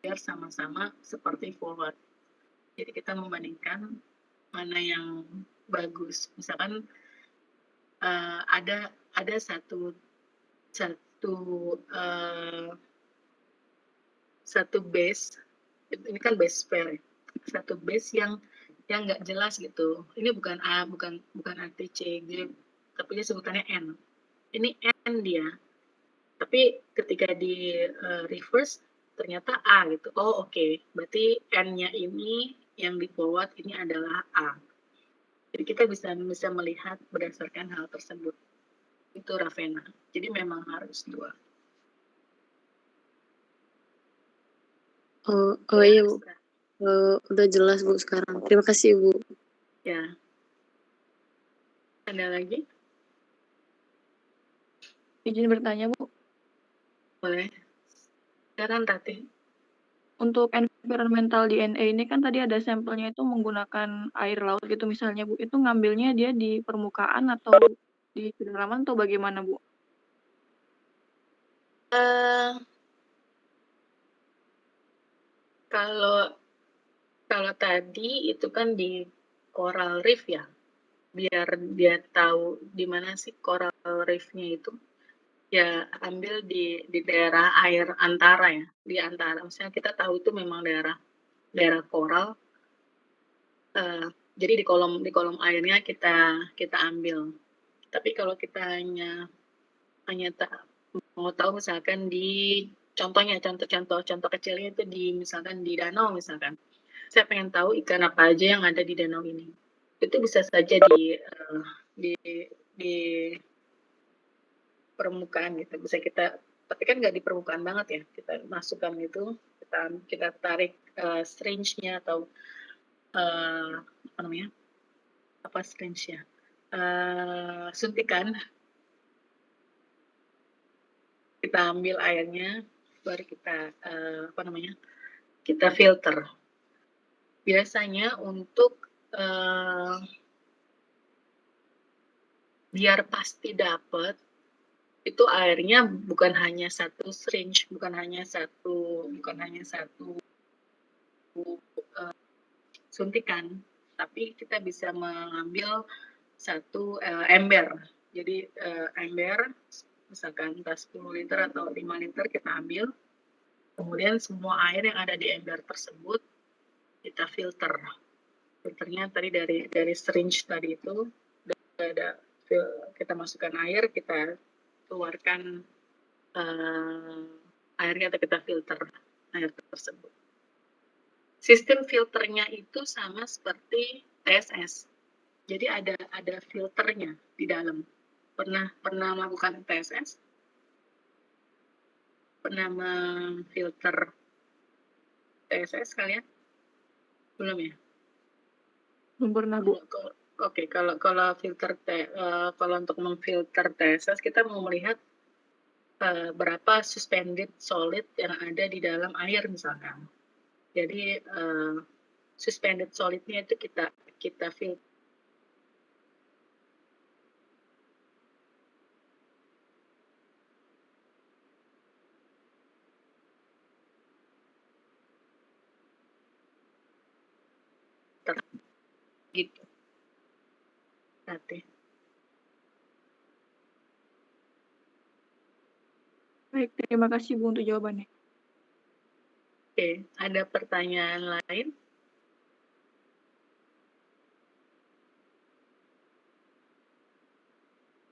biar sama-sama seperti forward. Jadi kita membandingkan mana yang bagus. Misalkan ada satu base, ini kan base pair, satu base yang nggak jelas gitu. Ini bukan A, bukan anti C, tapi dia sebutannya N. Ini N dia, tapi ketika di reverse ternyata A gitu. Oh oke. Berarti N-nya ini yang di forward ini adalah A. Jadi kita bisa melihat berdasarkan hal tersebut. Itu Ravenna. Jadi memang harus dua. Iya, Bu. Udah jelas, Bu, sekarang. Terima kasih, Bu. Ya. Ada lagi? Izin bertanya, Bu. Boleh. Sekarang Tati. Untuk environmental DNA ini kan tadi ada sampelnya itu menggunakan air laut gitu misalnya, Bu. Itu ngambilnya dia di permukaan atau di kedalaman atau bagaimana, Bu? Kalau tadi itu kan di coral reef ya, biar dia tahu di mana sih coral reefnya itu, ya ambil di daerah air antara ya, di antara. Misalnya kita tahu itu memang daerah coral, jadi di kolom airnya kita ambil. Tapi kalau kita hanya mau tahu misalkan di contoh kecilnya itu misalkan di danau misalkan. Saya pengen tahu ikan apa aja yang ada di danau ini. Itu bisa saja di permukaan gitu. Bisa tapi kan nggak di permukaan banget ya. Kita masukkan itu, kita tarik syringe-nya atau apa namanya? Apa syringe-nya? Suntikan kita ambil airnya, baru kita kita filter. Biasanya untuk biar pasti dapet, itu airnya bukan hanya satu syringe, bukan hanya satu suntikan, tapi kita bisa mengambil satu ember. Jadi ember, misalkan entah 10 liter atau 5 liter kita ambil, kemudian semua air yang ada di ember tersebut kita filter. Filternya tadi dari syringe tadi itu kita masukkan air, kita keluarkan airnya atau kita filter air tersebut. Sistem filternya itu sama seperti TSS. Jadi ada filternya di dalam. Pernah melakukan TSS? Pernah memfilter TSS kalian? Belum ya? Belum pernah, Bu. Oke, kalau filter kalau untuk memfilter TSS kita mau melihat berapa suspended solid yang ada di dalam air misalkan. Jadi suspended solidnya itu kita filter. Gitu. Nanti. Baik, terima kasih Bu untuk jawabannya. Oke, ada pertanyaan lain?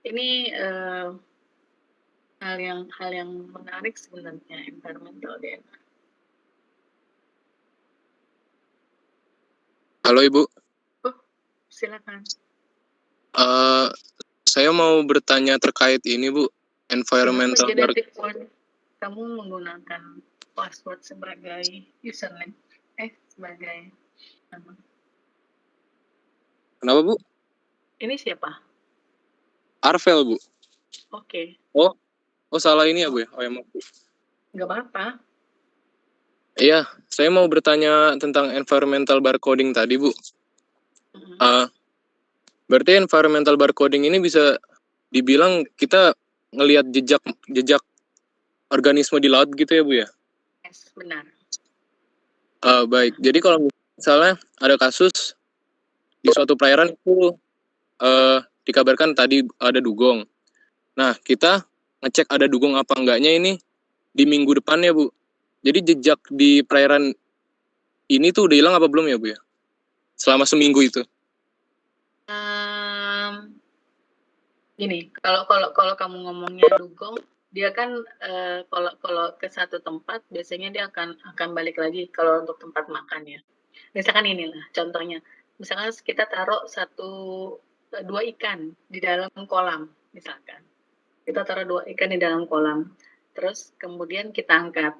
Ini hal yang menarik sebenarnya environmental DNA. Halo Ibu. Silakan. Saya mau bertanya terkait ini Bu, environmental Genetic code, kamu menggunakan password sebagai username, sebagai nama. Kenapa Bu? Ini siapa? Arvel Bu. Oke. Oh salah ini ya Bu ya? Oh ya maaf Bu. Nggak apa-apa. Iya, saya mau bertanya tentang environmental barcoding tadi Bu. Berarti environmental barcoding ini bisa dibilang kita ngelihat jejak organisme di laut gitu ya Bu ya? Yes, benar. Baik, jadi kalau misalnya ada kasus di suatu perairan itu dikabarkan tadi ada dugong. Nah, kita ngecek ada dugong apa enggaknya ini di minggu depan ya Bu. Jadi jejak di perairan ini tuh udah hilang apa belum ya Bu ya? Selama seminggu itu. Gini, kalau kamu ngomongnya dugong, dia kan kalau ke satu tempat biasanya dia akan balik lagi kalau untuk tempat makan ya. Misalkan inilah contohnya, misalkan kita taruh 2 ikan di dalam kolam misalkan. Kita taruh 2 ikan di dalam kolam, terus kemudian kita angkat.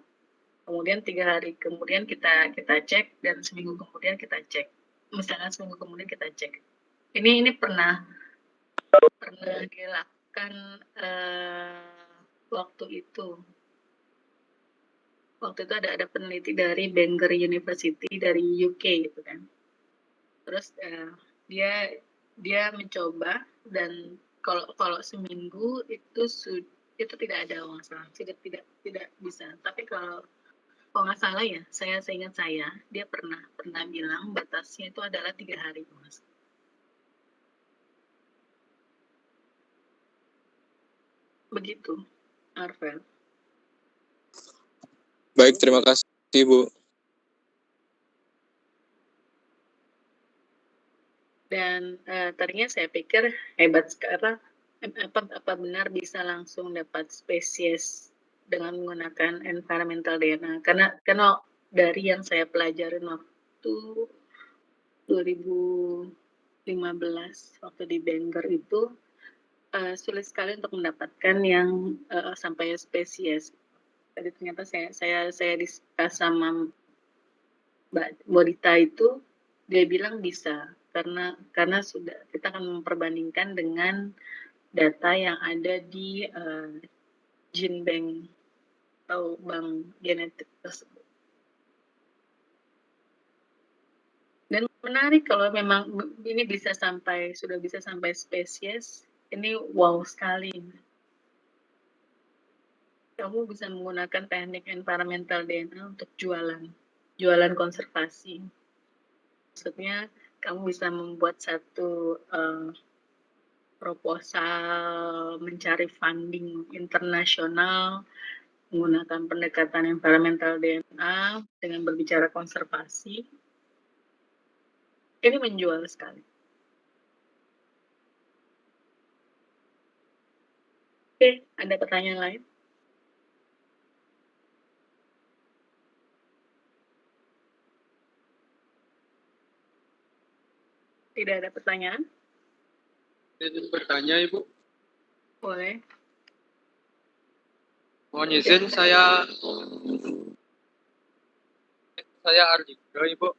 Kemudian 3 hari kemudian kita cek dan seminggu kemudian kita cek. Misalkan seminggu kemudian kita cek. Ini pernah dilakukan waktu itu ada peneliti dari Bangor University dari UK gitu kan. Terus dia mencoba dan kalau seminggu itu tidak ada masalah, tidak bisa. Tapi kalau nggak salah ya, saya ingat dia pernah bilang batasnya itu adalah 3 hari, Mas. Begitu, Arvel. Baik, terima kasih Bu. Dan tadinya saya pikir hebat sekarang apa benar bisa langsung dapat spesies dengan menggunakan environmental DNA, karena dari yang saya pelajarin waktu 2015 waktu di Bangor itu sulit sekali untuk mendapatkan yang sampai spesies. Tadi ternyata saya diskus sama Mbak Bodita itu, dia bilang bisa karena sudah kita akan memperbandingkan dengan data yang ada di gene bank atau bank genetik tersebut. Dan menarik kalau memang ini sudah bisa sampai spesies, ini wow sekali. Kamu bisa menggunakan teknik environmental DNA untuk jualan konservasi. Maksudnya kamu bisa membuat satu proposal mencari funding internasional menggunakan pendekatan environmental DNA dengan berbicara konservasi. Ini menjual sekali. Oke, ada pertanyaan lain? Tidak ada pertanyaan? Izin bertanya, Ibu. Boleh. Mohon izin, saya Ardika, Ibu.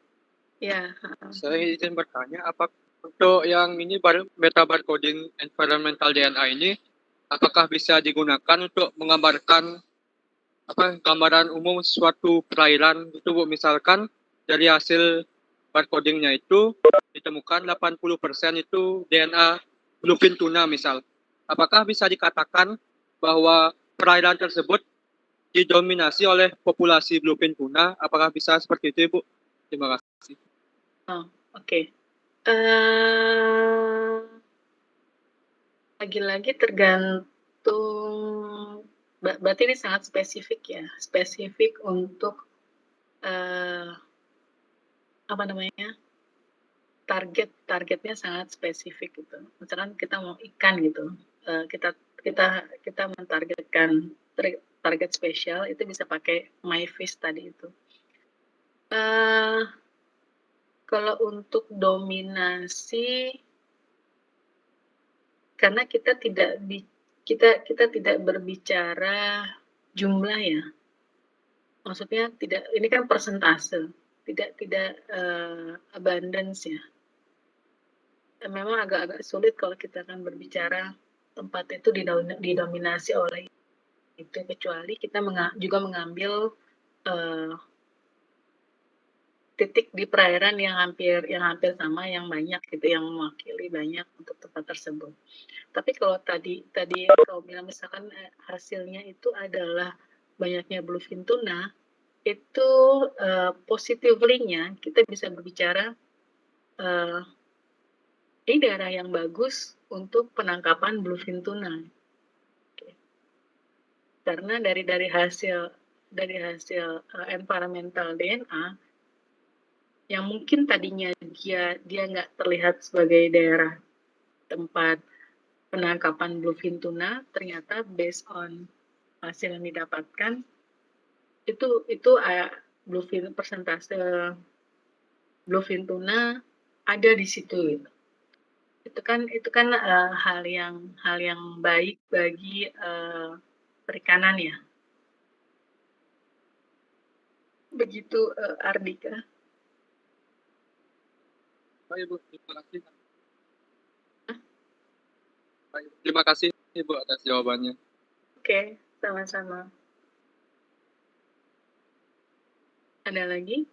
Ya. Saya izin bertanya, apa untuk yang ini beta barcoding environmental DNA ini, apakah bisa digunakan untuk menggambarkan gambaran umum suatu perairan itu, Bu? Misalkan dari hasil barcodingnya itu ditemukan 80% itu DNA bluefin tuna misal. Apakah bisa dikatakan bahwa perairan tersebut didominasi oleh populasi bluefin tuna? Apakah bisa seperti itu, Ibu? Terima kasih. Oke. Lagi-lagi tergantung, berarti ini sangat spesifik ya, spesifik untuk targetnya sangat spesifik gitu. Misalkan kita mau ikan gitu, kita mentargetkan target spesial itu bisa pakai MyFish tadi itu. Kalau untuk dominasi, karena kita tidak berbicara jumlah ya, maksudnya ini kan persentase, tidak abundance ya. Memang agak-agak sulit kalau kita akan berbicara tempat itu didominasi oleh itu, kecuali kita juga mengambil titik di perairan yang hampir sama, yang banyak gitu, yang mewakili banyak untuk tempat tersebut. Tapi kalau tadi kalau bilang misalkan hasilnya itu adalah banyaknya bluefin tuna, itu positively-nya kita bisa berbicara ini daerah yang bagus untuk penangkapan bluefin tuna. Karena dari hasil environmental DNA yang mungkin tadinya dia nggak terlihat sebagai daerah tempat penangkapan bluefin tuna, ternyata based on hasil yang didapatkan itu persentase bluefin tuna ada di situ. Itu kan hal yang baik bagi perikanan ya. Begitu Ardika. Baik, Ibu. Terima kasih. Baik, terima kasih, Ibu, atas jawabannya. Oke, sama-sama. Ada lagi?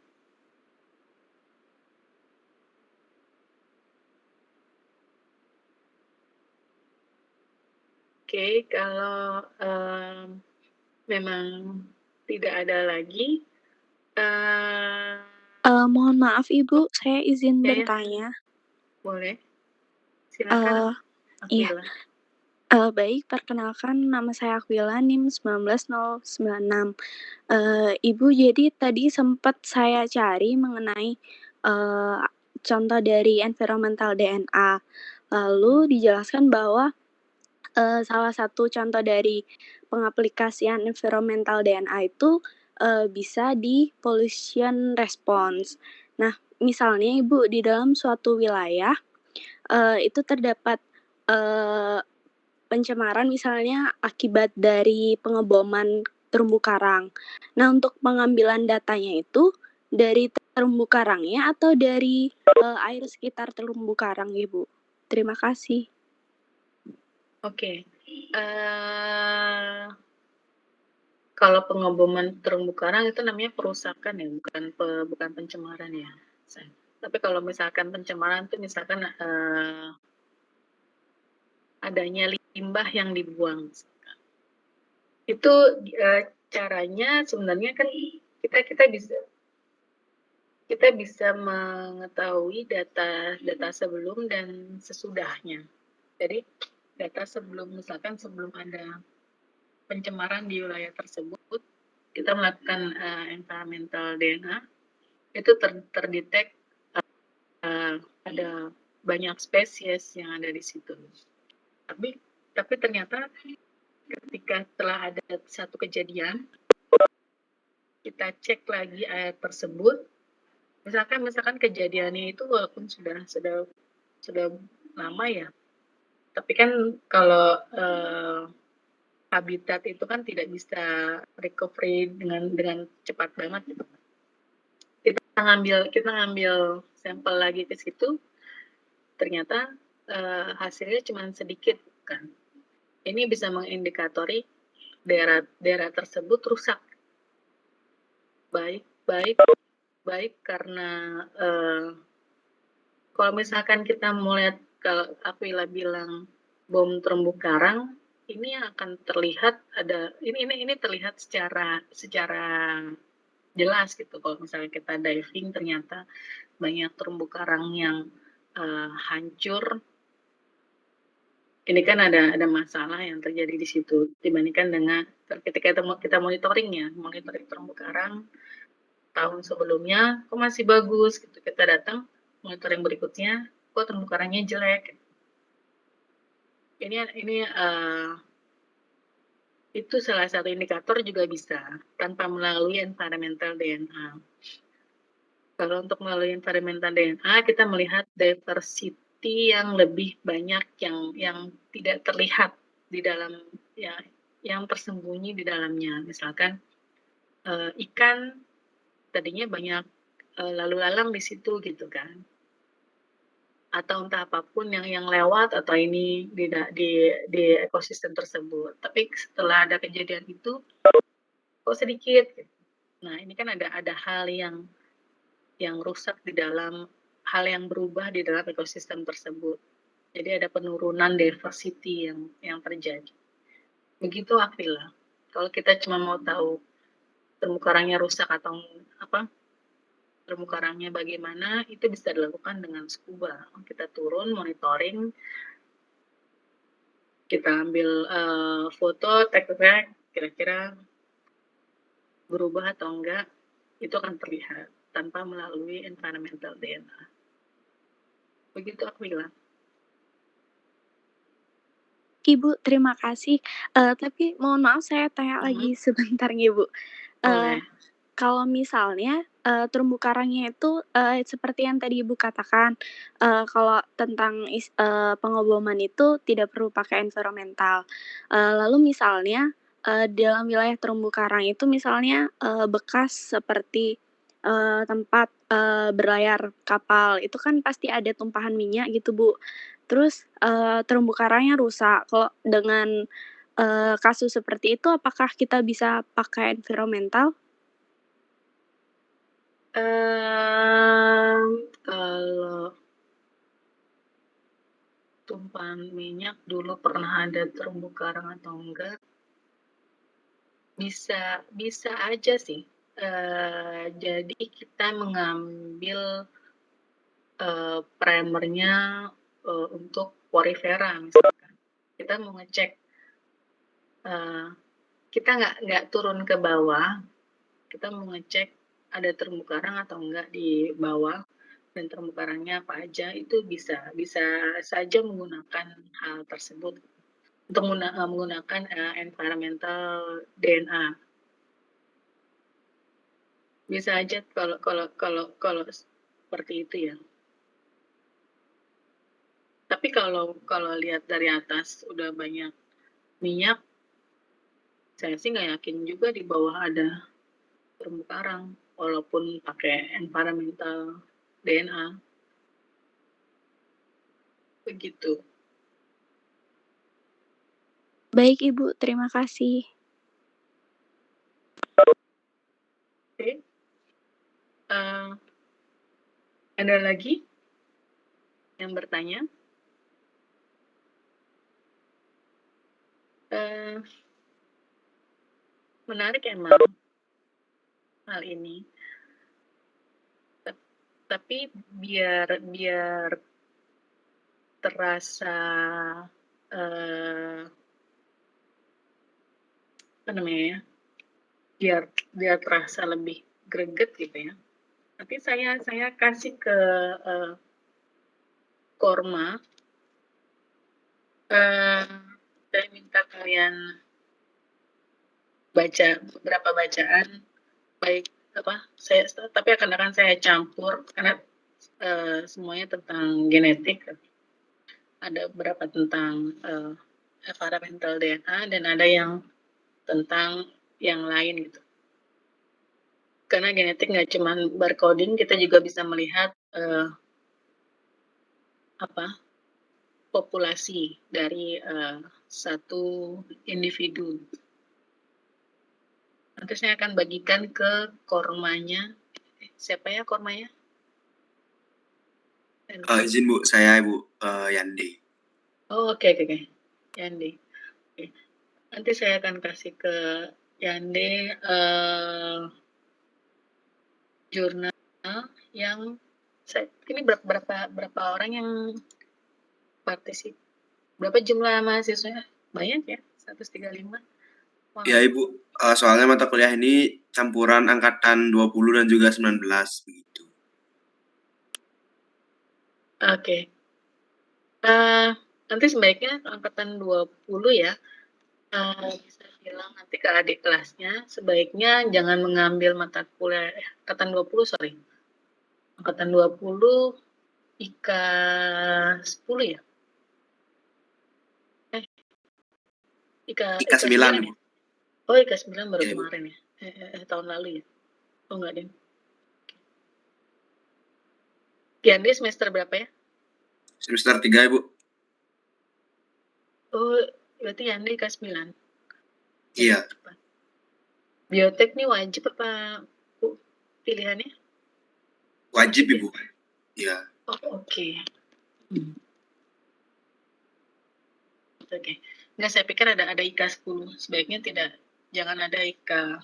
Oke, kalau memang tidak ada lagi, mohon maaf Ibu, saya izin ya. bertanya. Boleh, silakan. Iya. Baik, perkenalkan nama saya Aquila, NIM 19096. Ibu, jadi tadi sempat saya cari mengenai contoh dari environmental DNA. Lalu dijelaskan bahwa salah satu contoh dari pengaplikasian environmental DNA itu bisa di pollution response. Nah, misalnya Ibu, di dalam suatu wilayah itu terdapat pencemaran misalnya akibat dari pengeboman terumbu karang. Nah, untuk pengambilan datanya itu dari terumbu karangnya atau dari air sekitar terumbu karang, Ibu? Terima kasih. Oke. Kalau pengeboman terumbu karang itu namanya perusakan ya, bukan pencemaran ya. Tapi kalau misalkan pencemaran itu misalkan adanya limbah yang dibuang. Itu caranya sebenarnya kan kita bisa mengetahui data sebelum dan sesudahnya. Jadi data sebelum ada pencemaran di wilayah tersebut, kita melakukan environmental DNA, itu terdetek ada banyak spesies yang ada di situ. Tapi ternyata ketika telah ada satu kejadian, kita cek lagi air tersebut, misalkan kejadiannya itu walaupun sudah lama ya, tapi kan kalau habitat itu kan tidak bisa recovery dengan cepat banget gitu. Kita ngambil sampel lagi ke situ, ternyata hasilnya cuma sedikit kan. Ini bisa mengindikatori daerah tersebut rusak. Baik karena kalau misalkan kita melihat, kalau Aquila bilang bom terumbu karang, ini akan terlihat ini terlihat secara jelas gitu. Kalau misalnya kita diving ternyata banyak terumbu karang yang hancur. Ini kan ada masalah yang terjadi di situ dibandingkan dengan ketika kita monitoring terumbu karang tahun sebelumnya kok masih bagus gitu. Kita datang monitoring berikutnya kok terumbu karangnya jelek. Ini itu salah satu indikator juga bisa tanpa melalui environmental DNA. Kalau untuk melalui environmental DNA kita melihat diversity yang lebih banyak yang tidak terlihat di dalam yang tersembunyi di dalamnya. Misalkan ikan tadinya banyak lalu lalang di situ gitu kan, atau entah apapun yang lewat atau ini di ekosistem tersebut. Tapi setelah ada kejadian itu kok sedikit. Nah ini kan ada hal yang rusak di dalam hal yang berubah di dalam ekosistem tersebut. Jadi ada penurunan diversity yang terjadi. Begitu Aquila. Kalau kita cuma mau tahu terumbu karangnya rusak atau terumbu karangnya bagaimana, itu bisa dilakukan dengan scuba. Kita turun, monitoring, kita ambil foto, tag kira-kira berubah atau enggak, itu akan terlihat tanpa melalui environmental DNA. Begitu Aquila. Ibu, terima kasih. Tapi mohon maaf saya tanya lagi sebentar nih, Bu. Kalau misalnya terumbu karangnya itu seperti yang tadi Ibu katakan, kalau tentang pengeboman itu tidak perlu pakai environmental. Lalu misalnya dalam wilayah terumbu karang itu misalnya bekas seperti tempat berlayar kapal, itu kan pasti ada tumpahan minyak gitu, Bu. Terus terumbu karangnya rusak. Kalau dengan kasus seperti itu, apakah kita bisa pakai environmental? Kalau tumpahan minyak dulu pernah ada terumbu karang atau enggak, bisa aja sih. Jadi kita mengambil primernya untuk porifera misalkan. Kita mau ngecek, kita nggak turun ke bawah, kita mau ngecek ada terumbu karang atau enggak di bawah dan terumbu karangnya apa aja, itu bisa saja menggunakan hal tersebut untuk menggunakan environmental DNA. Bisa aja kalau seperti itu ya. Tapi kalau lihat dari atas udah banyak minyak, saya sih nggak yakin juga di bawah ada terumbu karang walaupun pakai environmental DNA. Begitu. Baik Ibu, terima kasih. Ada lagi yang bertanya? Menarik emang hal ini. Tapi biar terasa apa namanya ya, biar terasa lebih greget gitu ya. Nanti saya kasih ke Korma. Saya minta kalian baca beberapa bacaan, baik tapi akan saya campur karena semuanya tentang genetik. Ada beberapa tentang environmental DNA dan ada yang tentang yang lain gitu. Karena genetik nggak cuma barcoding, kita juga bisa melihat populasi dari satu individu. Nanti saya akan bagikan ke Kormanya. Siapa ya Kormanya? Izin Bu, saya Bu Yandi. Oh, oke. Yandi. Okay. Nanti saya akan kasih ke Yandi jurnal yang ini berapa orang yang partisip? Berapa jumlah mahasiswa? Banyak ya, 135. Wow. Ya Ibu, soalnya mata kuliah ini campuran angkatan 20 dan juga 19 begitu. Oke. Nanti sebaiknya angkatan 20 ya. Bisa bilang nanti ke adik kelasnya, sebaiknya jangan mengambil mata kuliah angkatan 20, sorry. Angkatan 20 IKA 10 ya? IKA 9 ya? Oh, IKA 9 baru kemarin ya? Tahun lalu ya? Oh, enggak deh. Yandi semester berapa ya? Semester 3 Ibu. Oh, berarti Yandi IKA 9. Iya. Biotek nih wajib apa Bu, pilihannya? Wajib Ibu. Iya. Oh, oke. Oke. Nggak, saya pikir ada IKA 10. Sebaiknya jangan ada IKA.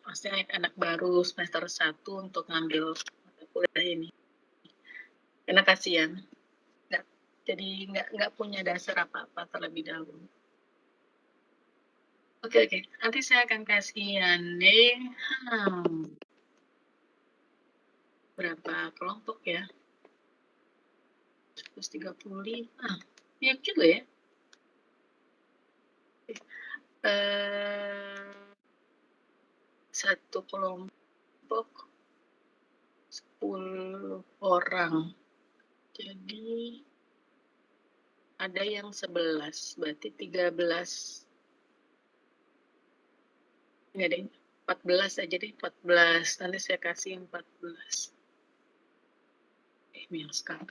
Pastinya anak baru semester 1 untuk ngambil mata kuliah ini. Karena kasihan. Jadi nggak punya dasar apa-apa terlebih dahulu. Oke. Nanti saya akan kasih Yandi berapa kelompok ya? 135. Banyak juga ya. Satu kelompok 10 orang. Jadi ada yang 11, berarti 13. Enggak deh, 14 aja deh, 14. Nanti saya kasih 14. Yang sekarang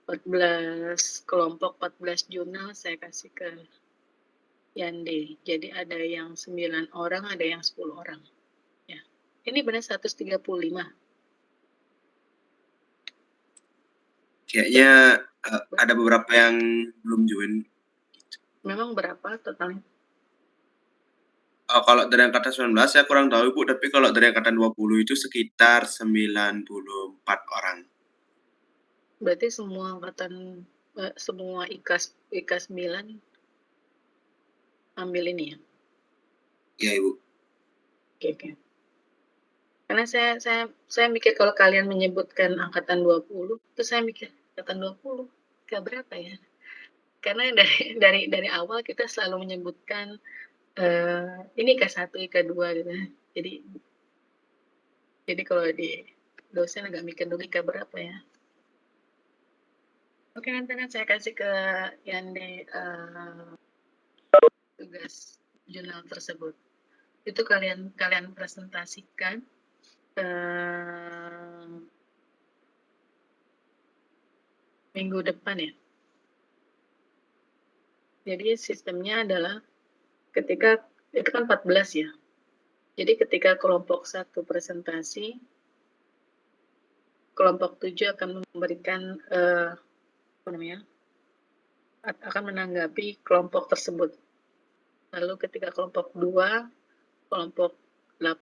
14 kelompok, 14 jurnal saya kasih ke Yandi. Jadi ada yang 9 orang, ada yang 10 orang. Ya. Ini benar 135. Kayaknya ada beberapa yang belum join. Memang berapa totalnya? Kalau dari angkatan 19 saya kurang tahu Ibu, tapi kalau dari angkatan 20 itu sekitar 94 orang. Berarti semua angkatan, semua IKA 9 ambil ini ya? Iya Ibu. Oke. Karena saya mikir kalau kalian menyebutkan angkatan 20, terus saya mikir angkatan 20 ke berapa ya? Karena dari awal kita selalu menyebutkan ini IKA 1, IKA 2 gitu. Jadi kalau di dosen agak mikir dulu IKA berapa ya? Oke, nanti saya kasih ke Yandi tugas jurnal tersebut. Itu kalian presentasikan minggu depan ya. Jadi sistemnya adalah ketika itu kan 14 ya. Jadi ketika kelompok 1 presentasi, kelompok 7 akan memberikan akan menanggapi kelompok tersebut. Lalu ketika kelompok 2, kelompok